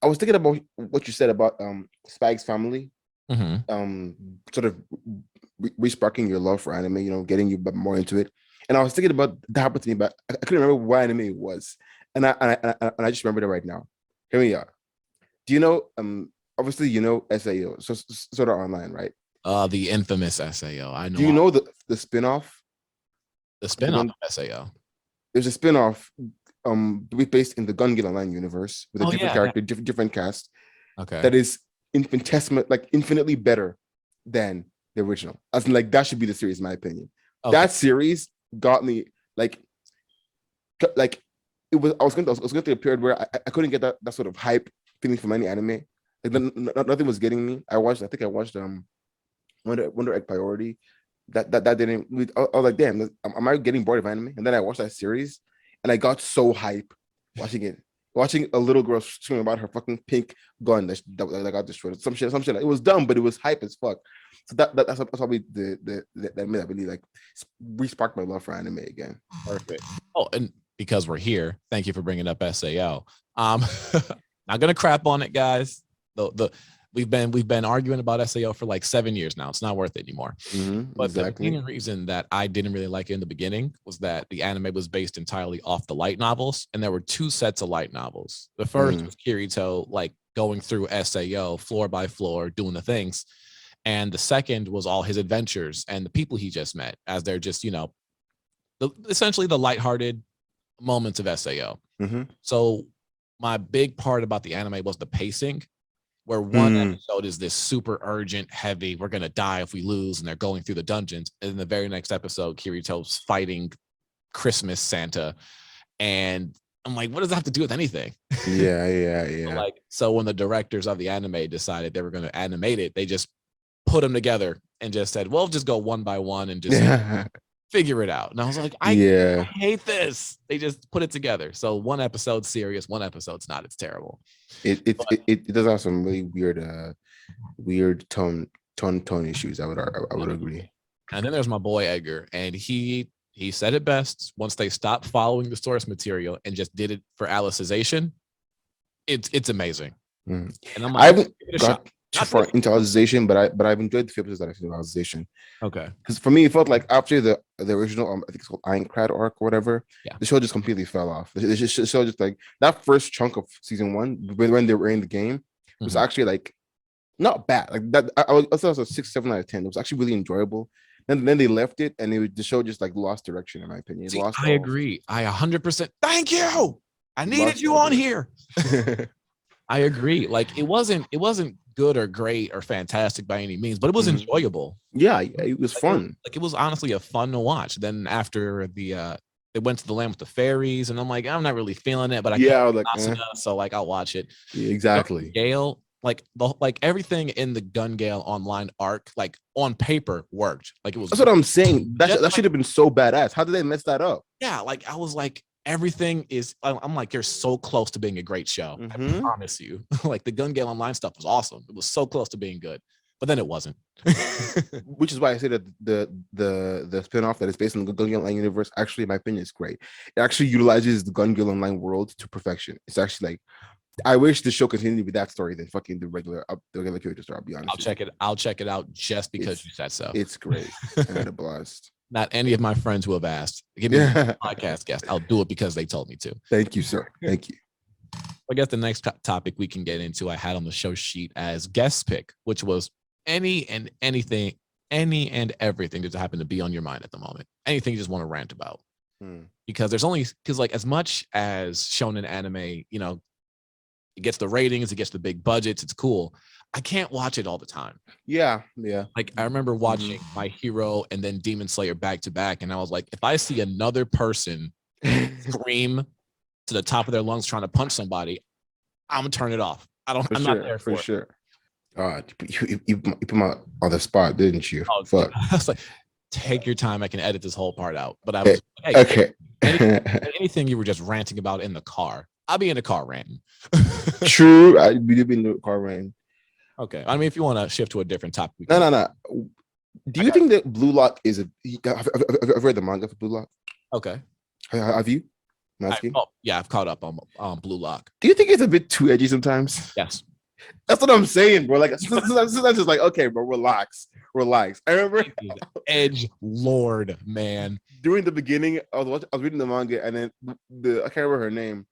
I was thinking about what you said about Spag's family, sort of re-sparking your love for anime, getting you more into it. And I was thinking about that happened to me, but I couldn't remember what anime it was, and I just remembered it right now. Here we are. Do you know? Obviously, SAO, so sort of online, right? The infamous SAO. I know. Do you know the spin-off? The spin-off of SAO. There's a spin-off based in the Gun Gale Online universe with a different character, different cast. Okay. That is infinitesimal, like infinitely better than the original. As in, like, that should be the series, in my opinion. Okay. That series got me like it was. I was going through a period where I couldn't get that sort of hype feeling from any anime. Like nothing was getting me. I think I watched Wonder Egg Priority. That didn't. I was like, damn, am I getting bored of anime? And then I watched that series, and I got so hype watching it. Watching a little girl screaming about her fucking pink gun that got destroyed. Some shit. It was dumb, but it was hype as fuck. So that's probably that made that really like re-sparked my love for anime again. Perfect. Oh, and because we're here, thank you for bringing up SAO. Not gonna crap on it, guys. The we've been arguing about SAO for like 7 years now. It's not worth it anymore. But Exactly. the main reason that I didn't really like it in the beginning was that the anime was based entirely off the light novels, and there were 2 sets of light novels. The first was Kirito like going through SAO floor by floor, doing the things, and the second was all his adventures and the people he just met, as they're just essentially the lighthearted moments of SAO. So my big part about the anime was the pacing, where one episode is this super urgent, heavy, we're going to die if we lose, and they're going through the dungeons. And in the very next episode, Kirito's fighting Christmas Santa. And I'm like, what does that have to do with anything? Yeah. So when the directors of the anime decided they were going to animate it, they just put them together and just said, well, just go one by one and just figure it out. And I was like, I hate this. They just put it together. So one episode's serious, one episode's not. It's terrible. It does have some really weird tone issues. I would agree. And then there's my boy Edgar, and he said it best. Once they stopped following the source material and just did it for Alicization, it's amazing. And I haven't got too far into Alicization, but I've enjoyed the few episodes that I've seen of Alicization. Okay. Because for me, it felt like after the original, I think it's called Ironclad arc or whatever, the show just completely fell off. The show just like that first chunk of season 1 when they were in the game was actually like not bad. Like that, I thought it was a 6, 7 out of 10. It was actually really enjoyable. And then they left it, and the show just like lost direction, in my opinion. I agree. I 100%. Thank you. I needed you on here. I agree. Like it wasn't good or great or fantastic by any means, but it was enjoyable. Yeah, it was fun. Like it was honestly a fun to watch. Then after they went to the land with the fairies, and I'm like, I'm not really feeling it, but so like I'll watch it. Yeah, exactly. Gale, like everything in the Gun Gale online arc, like on paper worked. Like it was. That's what I'm saying. That should have been so badass. How did they mess that up? Yeah, like I was like, everything is. I'm like, you're so close to being a great show. I promise you. Like the Gun Gale online stuff was awesome. It was so close to being good, but then it wasn't. Which is why I say that the spinoff that is based on the Gun Gale Online universe, actually, in my opinion, is great. It actually utilizes the Gun Gale Online world to perfection. It's actually like, I wish the show continued with that story than fucking the regular character story. I'll be honest. I'll check it out just because you said so. It's great. I had a blast. Not any of my friends who have asked, give me a podcast guest. I'll do it because they told me to. Thank you, sir. Thank you. I guess the next topic we can get into, I had on the show sheet as guest pick, which was any and everything that happened to be on your mind at the moment. Anything you just want to rant about. Because like as much as shonen anime, it gets the ratings, it gets the big budgets, it's cool. I can't watch it all the time. Yeah. Like I remember watching My Hero and then Demon Slayer back to back, and I was like, if I see another person scream to the top of their lungs trying to punch somebody, I'm gonna turn it off. I'm not there for sure. You put me on the spot, didn't you? Oh, fuck. I was like, take your time. I can edit this whole part out. But I was okay. Anything you were just ranting about in the car, I'll be in the car ranting. True, I'd be in the car ranting. Okay. I mean, if you want to shift to a different topic. No. Do you think that Blue Lock is I've read the manga for Blue Lock? Okay. Have you? I've caught up on Blue Lock. Do you think it's a bit too edgy sometimes? Yes. That's what I'm saying, bro. Like sometimes it's like, okay, bro, relax. I remember Edge Lord, man. During the beginning, I was reading the manga, and then I can't remember her name,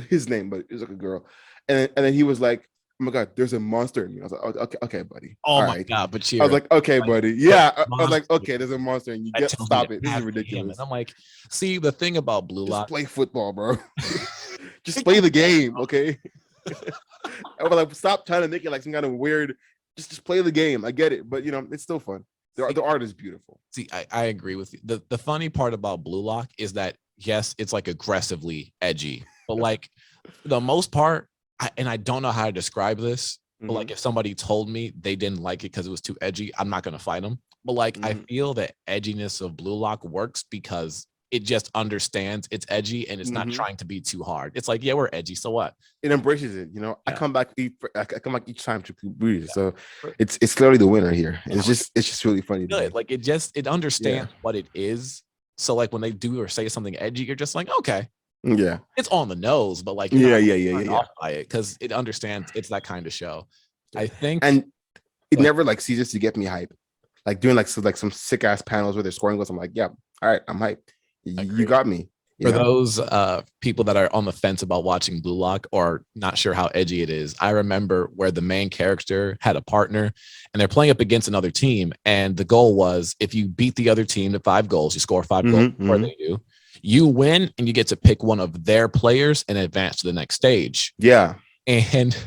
his name, but it was like a girl, and then he was like, "Oh my god, there's a monster in me." I was like, "Okay, buddy." Oh my god, but I was like, "Okay, buddy." Yeah, I was like, "Okay, there's a monster, and you get stop it. This is ridiculous." I'm like, see, the thing about Blue Lock, play football, bro. Just play the game, okay? I was like, stop trying to make it like some kind of weird. Just play the game. I get it, but it's still fun. The art is beautiful. See, I agree with you. The funny part about Blue Lock is that yes, it's like aggressively edgy, but like for the most part, I don't know how to describe this, but like if somebody told me they didn't like it because it was too edgy, I'm not gonna fight them. But like I feel the edginess of Blue Lock works because it just understands it's edgy and it's not trying to be too hard. It's like, yeah, we're edgy, so what? It embraces it, Yeah. I come back each time to breathe. Yeah. So it's clearly the winner here. It's just really funny. Good. Like it understands what it is. So like when they do or say something edgy, you're just like, okay. Yeah. It's on the nose, but like, turned off by it because it understands it's that kind of show. I think, and it never like ceases to get me hype. Like doing like some sick ass panels where they're scoring goals. I'm like, yeah, all right, I'm hyped. You got me. For those people that are on the fence about watching Blue Lock or not sure how edgy it is, I remember where the main character had a partner and they're playing up against another team. And the goal was if you beat the other team to 5 goals, you score 5 goals before they do, you win and you get to pick one of their players and advance to the next stage. Yeah. And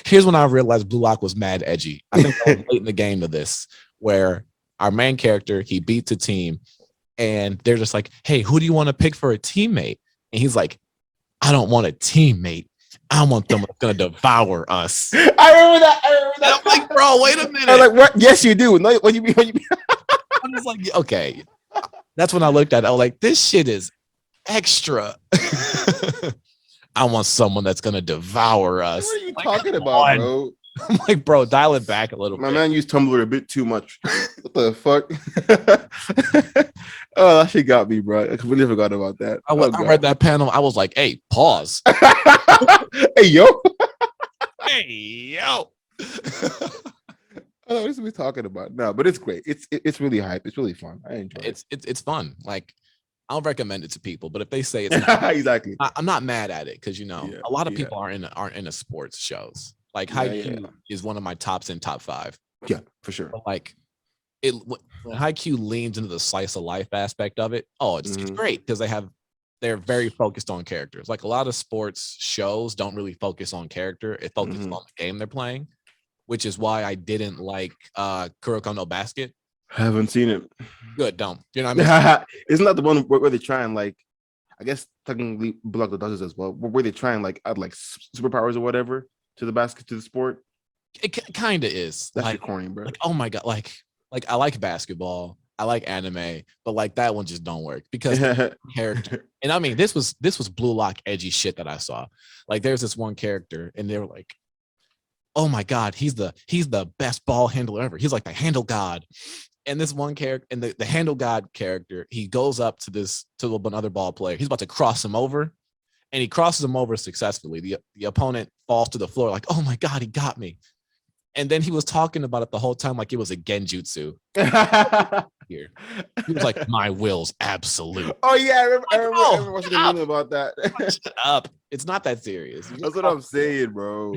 here's when I realized Blue Lock was mad edgy. I think I was late in the game of this, where our main character, he beats a team and they're just like, hey, who do you want to pick for a teammate? And he's like, I don't want a teammate. I want someone that's going to devour us. I remember that. And I'm like, bro, wait a minute. I'm like, what? Yes, you do. No, what you mean? I'm just like, okay. That's when I looked at it. I was like, this shit is extra. I want someone that's going to devour us. What are you talking about, bro? I'm like, bro, dial it back a little bit. My man used Tumblr a bit too much. What the fuck? Oh, that shit got me, bro. I completely forgot about that. I read that panel. I was like, hey, pause. Hey, yo. Hey, yo. What are we talking about? No, but it's great. It's really hype. It's really fun. I enjoy it. It's fun. Like, I'll recommend it to people, but if they say it's exactly, I'm not mad at it because a lot of people aren't into sports shows. Like Haikyuu is one of my tops in top 5. Yeah, for sure. But like when Haikyuu leans into the slice of life aspect of it, it's great because they're very focused on characters. Like a lot of sports shows don't really focus on character; it focuses on the game they're playing, which is why I didn't like Kuroko no Basket. Haven't seen it. Good, don't. You know what I mean? Isn't that the one where they try and like, I guess technically Block does it as well, where they try and like add like superpowers or whatever to the sport? It kind of is. That's like, corny, bro. Like, oh my god, like I like basketball, I like anime, but like that one just don't work because character. And I mean, this was Blue Lock edgy shit that I saw. Like, there's this one character, and they were like, "Oh my god, he's the best ball handler ever. He's like the handle god." And this one character, and the handle god character, he goes up to another ball player. He's about to cross him over. And he crosses him over successfully. The opponent falls to the floor like, oh my God, he got me. And then he was talking about it the whole time like it was a genjutsu. Here. He was like, my will's absolute. Oh, yeah, I remember watching a meme about that. Shut up. It's not that serious. That's what I'm saying, bro.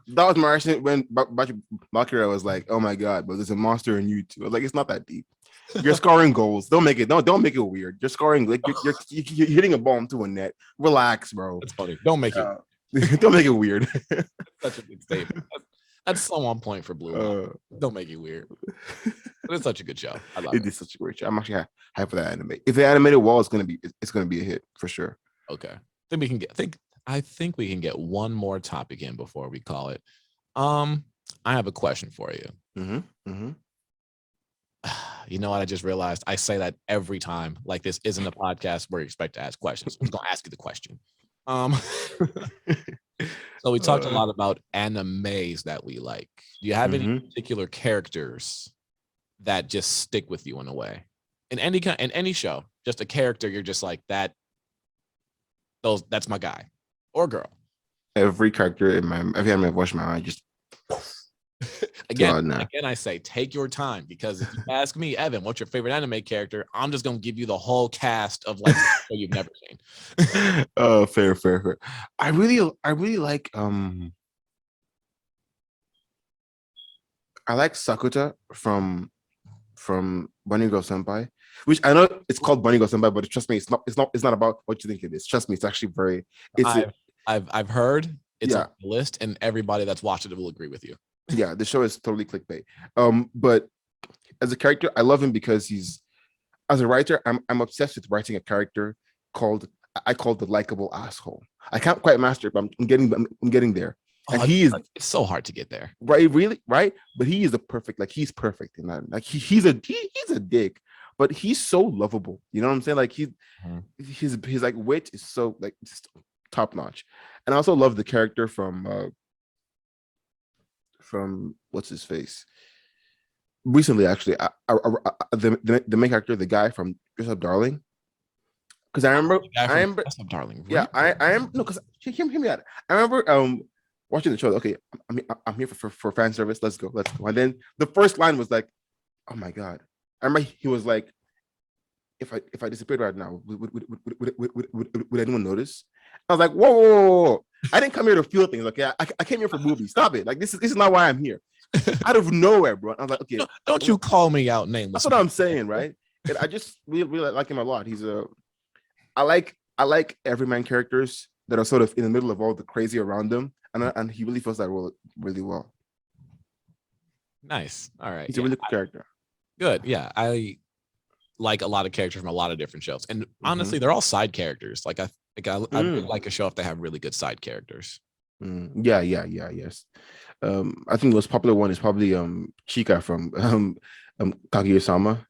That was my reaction when Bakira was like, oh my God, but there's a monster in you too. I was like, it's not that deep. You're scoring goals. Don't make it weird. You're scoring like you're hitting a ball into a net. Relax, bro. That's funny. Don't make it. Don't make it weird. Such a good statement. That's so on point for Blue. Don't make it weird. But it's such a good show. I love it. It is such a great show. I'm actually hyped for that anime. If the animated wall is gonna be a hit for sure. Okay. Then we can I think we can get one more topic in before we call it. I have a question for you. You know what? I just realized I say that every time. Like, this isn't a podcast where you expect to ask questions. I'm just gonna ask you the question. So we talked a lot about animes that we like. Do you have any particular characters that just stick with you in a way? In any show, just a character you're just like that. That's my guy or girl. Every character in every anime I've watched my eye just. Again, I say take your time, because if you ask me, Evan, what's your favorite anime character? I'm just gonna give you the whole cast of like you've never seen. Oh, fair. I really like I like Sakuta from Bunny Girl Senpai, which I know it's called Bunny Girl Senpai, but trust me, it's not about what you think it is. Trust me, it's actually very. I've heard it's on the list, and everybody that's watched it will agree with you. Yeah, the show is totally clickbait. But as a character, I love him because as a writer, I'm obsessed with writing a character I call the likable asshole. I can't quite master it, but I'm getting there. And it's so hard to get there. Right, really, right? But he is he's perfect in that. Like he's a dick, but he's so lovable. You know what I'm saying? Like his like wit is so like top notch. And I also love the character from what's his face recently, actually, the main character, the guy from Dress Up Darling, because I Guy from remember, What's Up, Darling. yeah, Really? I am no, because hear me out. I remember watching the show. Okay, I'm here for fan service. Let's go. And then the first line was like, "Oh my god!" I remember he was like, "If I disappeared right now, would anyone notice?" I was like, "Whoa. I didn't come here to feel things. Okay, I came here for movies. Stop it. Like this is not why I'm here." Out of nowhere, bro. I was like, "Okay, Don't you call me out nameless. that's what I'm saying, right?" And I just really like him a lot. He's a I like everyman characters that are sort of in the middle of all the crazy around them, and he really fills that role really well. Nice. All right. He's a really cool character. Good. Yeah. I like a lot of characters from a lot of different shows. And honestly, they're all side characters. I really like a show if they have really good side characters. Yeah, yes. I think the most popular one is probably Chika from Kaguya-sama.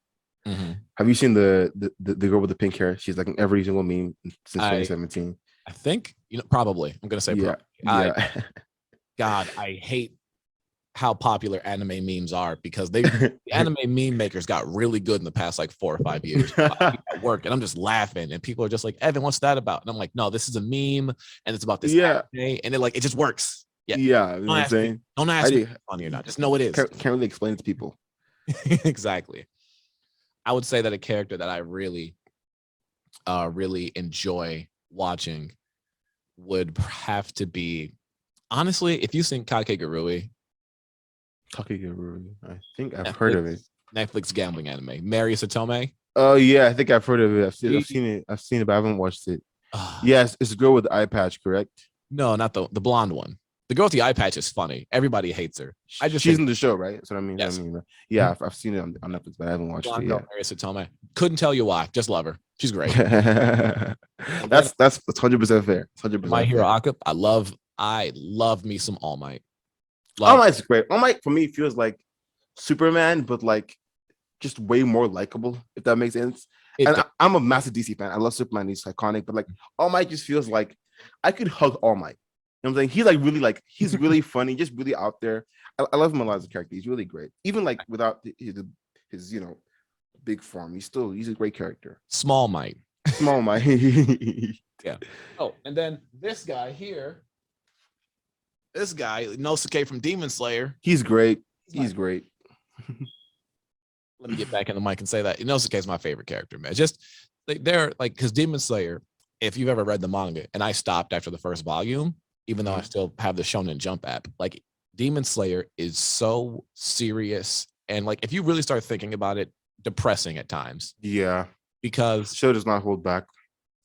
Have you seen the girl with the pink hair? She's like in every single meme since 2017. I think, probably. I'm gonna say probably. Yeah. God, I hate how popular anime memes are because the anime meme makers got really good in the past like 4 or 5 years at work, and I'm just laughing, and people are just like, Evan, what's that about? And I'm like, no, this is a meme, and it's about this anime, and it just works. Yeah, you know what I'm saying? Don't ask me if it's funny or not. Just know it is. Can't really explain it to people. Exactly. I would say that a character that I really enjoy watching would have to be, honestly, if you've seen Kakegurui. I think I've heard of it. Netflix gambling anime. Mary Satome. Oh yeah, I think I've heard of it. I've seen it, but I haven't watched it. Yes, it's a girl with the eye patch, correct? No, not the blonde one. The girl with the eye patch is funny. Everybody hates her. She's in the show, right? That's what I mean. Yes. Yeah, I've seen it on Netflix, but I haven't watched it yet. Mary Satome. Couldn't tell you why. Just love her. She's great. That's 100% fair. 100%. My Hero Acapulco. I love me some All Might. All Might's great. All Might for me feels like Superman, but like just way more likable, if that makes sense. I'm a massive DC fan. I love Superman. He's iconic, but like All Might just feels like I could hug All Might. You know what I'm saying? He's really funny, just really out there. I love him a lot as a character. He's really great. Even like without his big form, he's a great character. Small Might. Yeah. Oh, and then this guy here. This guy, Inosuke from Demon Slayer. He's great. He's great. Let me get back in the mic and say that Inosuke is my favorite character, man. Just they're like, because Demon Slayer, if you've ever read the manga, and I stopped after the first volume, even though I still have the Shonen Jump app, like Demon Slayer is so serious. And like, if you really start thinking about it, depressing at times. Yeah. Because the show does not hold back.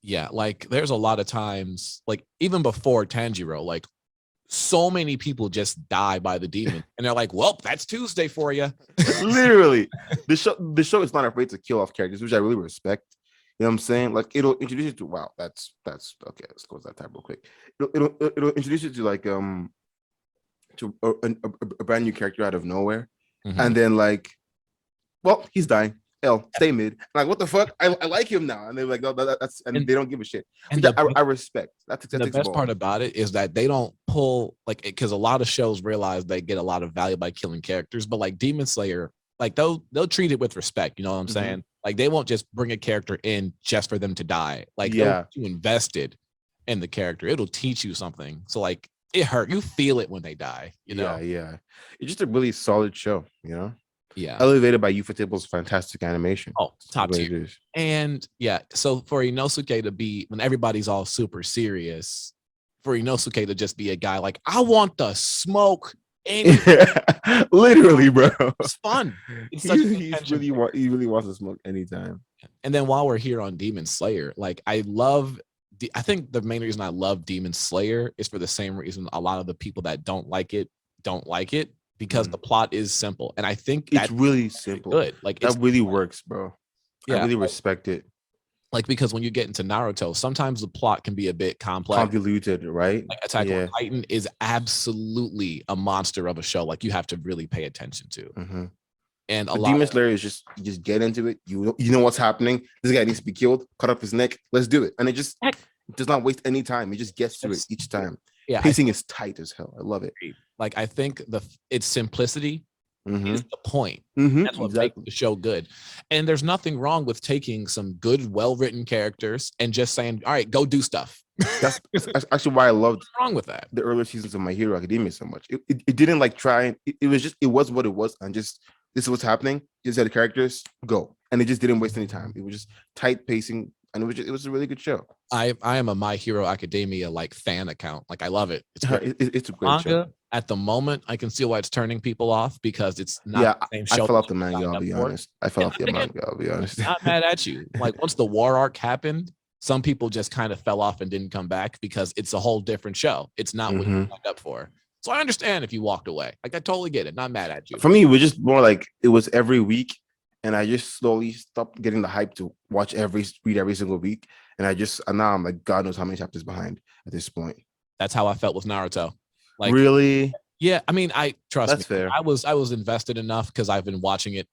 Yeah. Like there's a lot of times, like even before Tanjiro, like so many people just die by the demon. And they're like, well, that's Tuesday for you. Literally. The show is not afraid to kill off characters, which I really respect. You know what I'm saying? Like it'll introduce you to that's okay. Let's close that tab real quick. It'll introduce you to like to a brand new character out of nowhere, and then like, well, he's dying. Stay mid. Like what the fuck? I like him now, and they're like, no, that's and they don't give a shit. And I respect. That's the best part about it is that they don't pull like because a lot of shows realize they get a lot of value by killing characters, but like Demon Slayer, like they'll treat it with respect. You know what I'm saying? Like they won't just bring a character in just for them to die. Like you invested in the character, it'll teach you something. So like it hurt. You feel it when they die. You know? Yeah. It's just a really solid show. You know. Yeah. Elevated by Ufatable's fantastic animation. Oh, top tier. And yeah, so for Inosuke to be, when everybody's all super serious, for Inosuke to just be a guy like, I want the smoke. Literally, bro. It's fun. It's he really wants to smoke anytime. And then while we're here on Demon Slayer, like I think the main reason I love Demon Slayer is for the same reason a lot of the people that don't like it, because the plot is simple. And I think it's really simple. Good. Like that really works, bro. Yeah, I really respect it. Like because when you get into Naruto, sometimes the plot can be a bit complex, convoluted, right? Like Attack on Titan is absolutely a monster of a show. Like you have to really pay attention to. And a lot Demon Slayer is just get into it. You know what's happening. This guy needs to be killed. Cut off his neck. Let's do it. And it does not waste any time. It just gets to it each time. Yeah, pacing is tight as hell. I love it. Like I think its simplicity Mm-hmm. is the point. Mm-hmm. That's what Exactly. makes the show good. And there's nothing wrong with taking some good, well-written characters and just saying, all right, go do stuff. That's actually why I loved What's wrong with that? the earlier seasons of My Hero Academia so much. It didn't like try. It was just, it was what it was, and just, this is what's happening. Just had the characters go, and it just didn't waste any time. It was just tight pacing, and it was a really good show. I am a My Hero Academia like fan account. Like I love it. It's great. It's a great Manga show. at the moment, I can see why it's turning people off because it's not Yeah, the same I show. fell that off the you manga. signed I'll up be for. honest. I fell And off the again, manga. I'll be honest. not mad at you. Like once the war arc happened, some people just kind of fell off and didn't come back because it's a whole different show. It's not what you Mhm. signed up for. So I understand if you walked away. Like I totally get it. Not mad at you. For me, it was just more like it was every week, and I just slowly stopped getting the hype to read every single week, and now I'm like, God knows how many chapters behind at this point. That's how I felt with Naruto. Like Really? yeah, I mean, I trust That's me. fair. I was invested enough because I've been watching it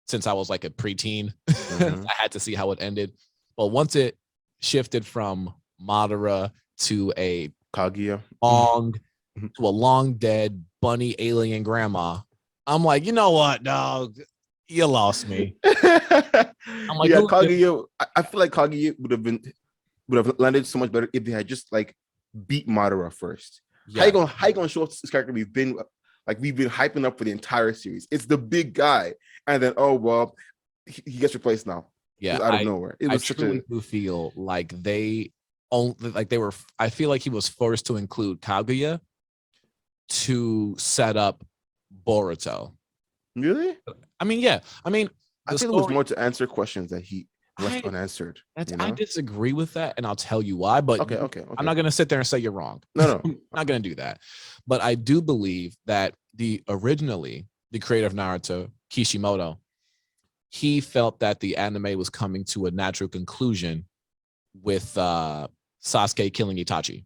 since I was like a preteen. Mhm. I had to see how it ended. But once it shifted from Madara to a Kaguya. long Mhm. to a long dead bunny alien grandma, I'm like, you know what, dog? You lost me. I'm like, Yeah, who is this? Kaguya. I feel like Kaguya would have landed so much better if they had just like beat Madara first. Yeah, How you gonna show us this character we've been hyping up for the entire series? It's the big guy, and then, oh well, he gets replaced now. yeah. Just out of nowhere. It I was such truly a do feel like they were. I feel like he was forced to include Kaguya to set up Boruto. really. I mean, yeah. I mean, I the think it was story. more to answer questions that he left I unanswered. I disagree with that, and I'll tell you why. But Okay. I'm not going to sit there and say you're wrong. No. I'm not going to do that. But I do believe that originally the creator of Naruto, Kishimoto, he felt that the anime was coming to a natural conclusion with Sasuke killing Itachi.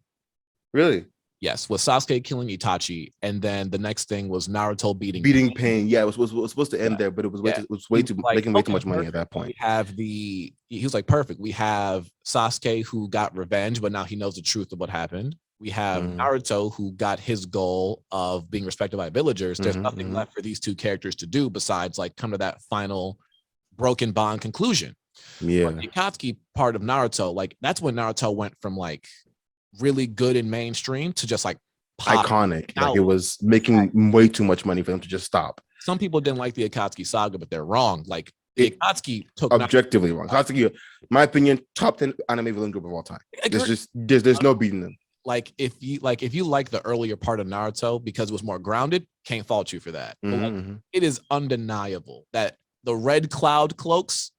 Really? Yes, with Sasuke killing Itachi, and then the next thing was Naruto beating Pain. Yeah, it was supposed to end Yeah. there, but it was Yeah. way He too was like, making way too okay, much money at perfect. that point. We have he was like, perfect. We have Sasuke who got revenge, but now he knows the truth of what happened. We have Naruto who got his goal of being respected by villagers. There's nothing left for these two characters to do besides like come to that final broken bond conclusion. Yeah. But the Akatsuki part of Naruto, like that's when Naruto went from like really good and mainstream to just like iconic. Like it was making way too much money for them to just stop. Some people didn't like the Akatsuki saga, but they're wrong. Like the Akatsuki took objectively wrong. Akatsuki, my opinion, top 10 anime villain group of all time. There's no beating them. Like if you like the earlier part of Naruto because it was more grounded, can't fault you for that. But like, it is undeniable that the red cloud cloaks,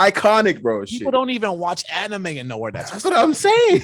iconic, bro. People don't even watch anime and know where that's what I'm saying.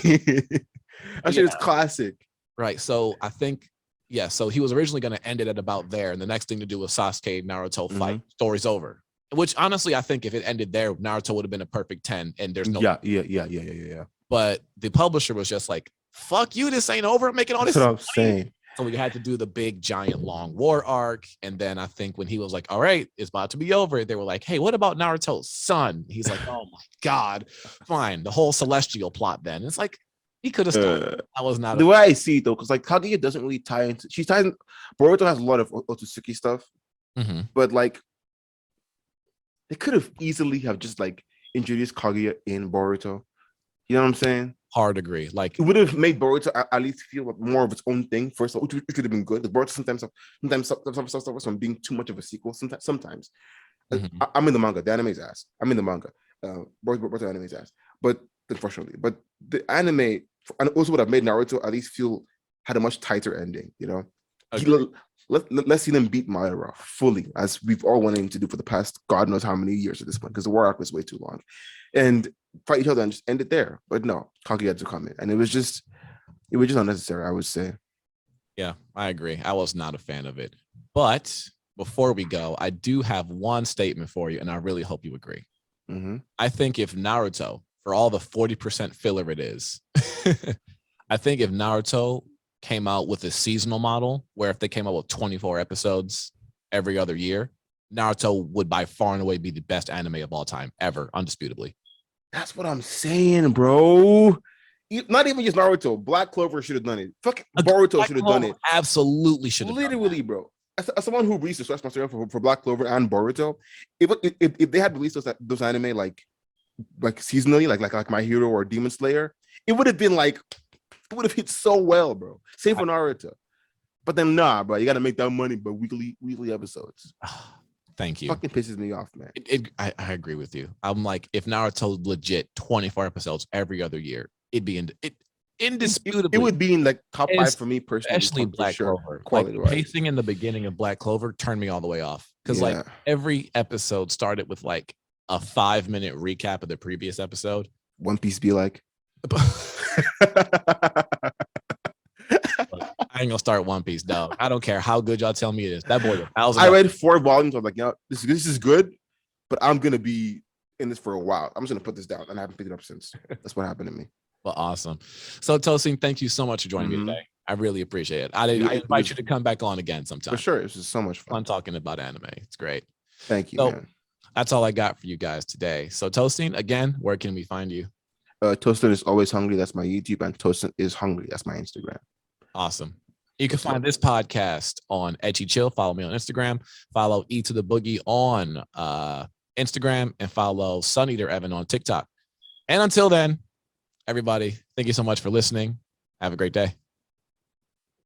That shit is classic. Right. So I think, yeah. So he was originally going to end it at about there, and the next thing to do was Sasuke Naruto fight. Story's over. Which honestly, I think if it ended there, Naruto would have been a perfect 10. And there's no. Yeah. But the publisher was just like, "Fuck you! This ain't over. I'm making all this." That's what I'm saying. So we had to do the big, giant, long war arc. And then I think when he was like, all right, it's about to be over, they were like, hey, what about Naruto's son? He's like, oh my God, fine. The whole celestial plot then. It's like, he could have stopped. I was not the way I see it though, because like Kaguya doesn't really tie into. She's tied. Boruto has a lot of Otsutsuki stuff, but like they could have easily have just like introduced Kaguya in Boruto. You know what I'm saying? Hard agree. Like it would have made Boruto at least feel like more of its own thing first, which could have been good. Because Boruto sometimes suffers from being too much of a sequel. Sometimes. I'm in the manga. The anime's ass. I'm in the manga. Boruto anime's ass. But unfortunately, the anime and also would have made Naruto at least feel had a much tighter ending. You know, let's see them beat Madara fully, as we've all wanted him to do for the past God knows how many years at this point, because the war arc was way too long, and fight each other and just end it there. But no, Kaguya had to come in, and it was just unnecessary, I would say. Yeah, I agree. I was not a fan of it. But before we go, I do have one statement for you, and I really hope you agree. I think if Naruto, for all the 40% filler it is, I think if Naruto came out with a seasonal model, where if they came out with 24 episodes every other year, Naruto would by far and away be the best anime of all time, ever, undisputably. That's what I'm saying, bro. Not even just Naruto. Black Clover should have done it. Fuck, Boruto should have done it. Absolutely should have. Literally, bro. as someone who released the source material for Black Clover and Boruto, if they had released those anime like seasonally, like My Hero or Demon Slayer, it would have been like, it would have hit so well, bro. Same for Naruto. But then nah, bro, you got to make that money, but weekly episodes. Thank you. Fucking pisses me off, man. I agree with you. I'm like, if Naruto legit 24 episodes every other year, it'd be indisputably. It would be in like top 5 for me personally, especially Black Clover. Quality like pacing in the beginning of Black Clover turned me all the way off because like every episode started with like a 5-minute recap of the previous episode. One Piece be like. I ain't gonna start One Piece, dog. I don't care how good y'all tell me it is. That boy, 1,000. I read 4 volumes. I'm like, this is good, but I'm gonna be in this for a while. I'm just gonna put this down, and I haven't picked it up since. That's what happened to me. Well, awesome. So Tosin, thank you so much for joining me today. I really appreciate it. I invite you to come back on again sometime. For sure. It was just so much fun talking about anime. It's great. Thank you, man. That's all I got for you guys today. So Tosin, again, where can we find you? Tosin is always hungry. That's my YouTube, and Tosin is hungry. That's my Instagram. Awesome. You can find this podcast on Ecchi&Chill. Follow me on Instagram. Follow E to the Boogie on Instagram, and follow Suneater Evan on TikTok. And until then, everybody, thank you so much for listening. Have a great day.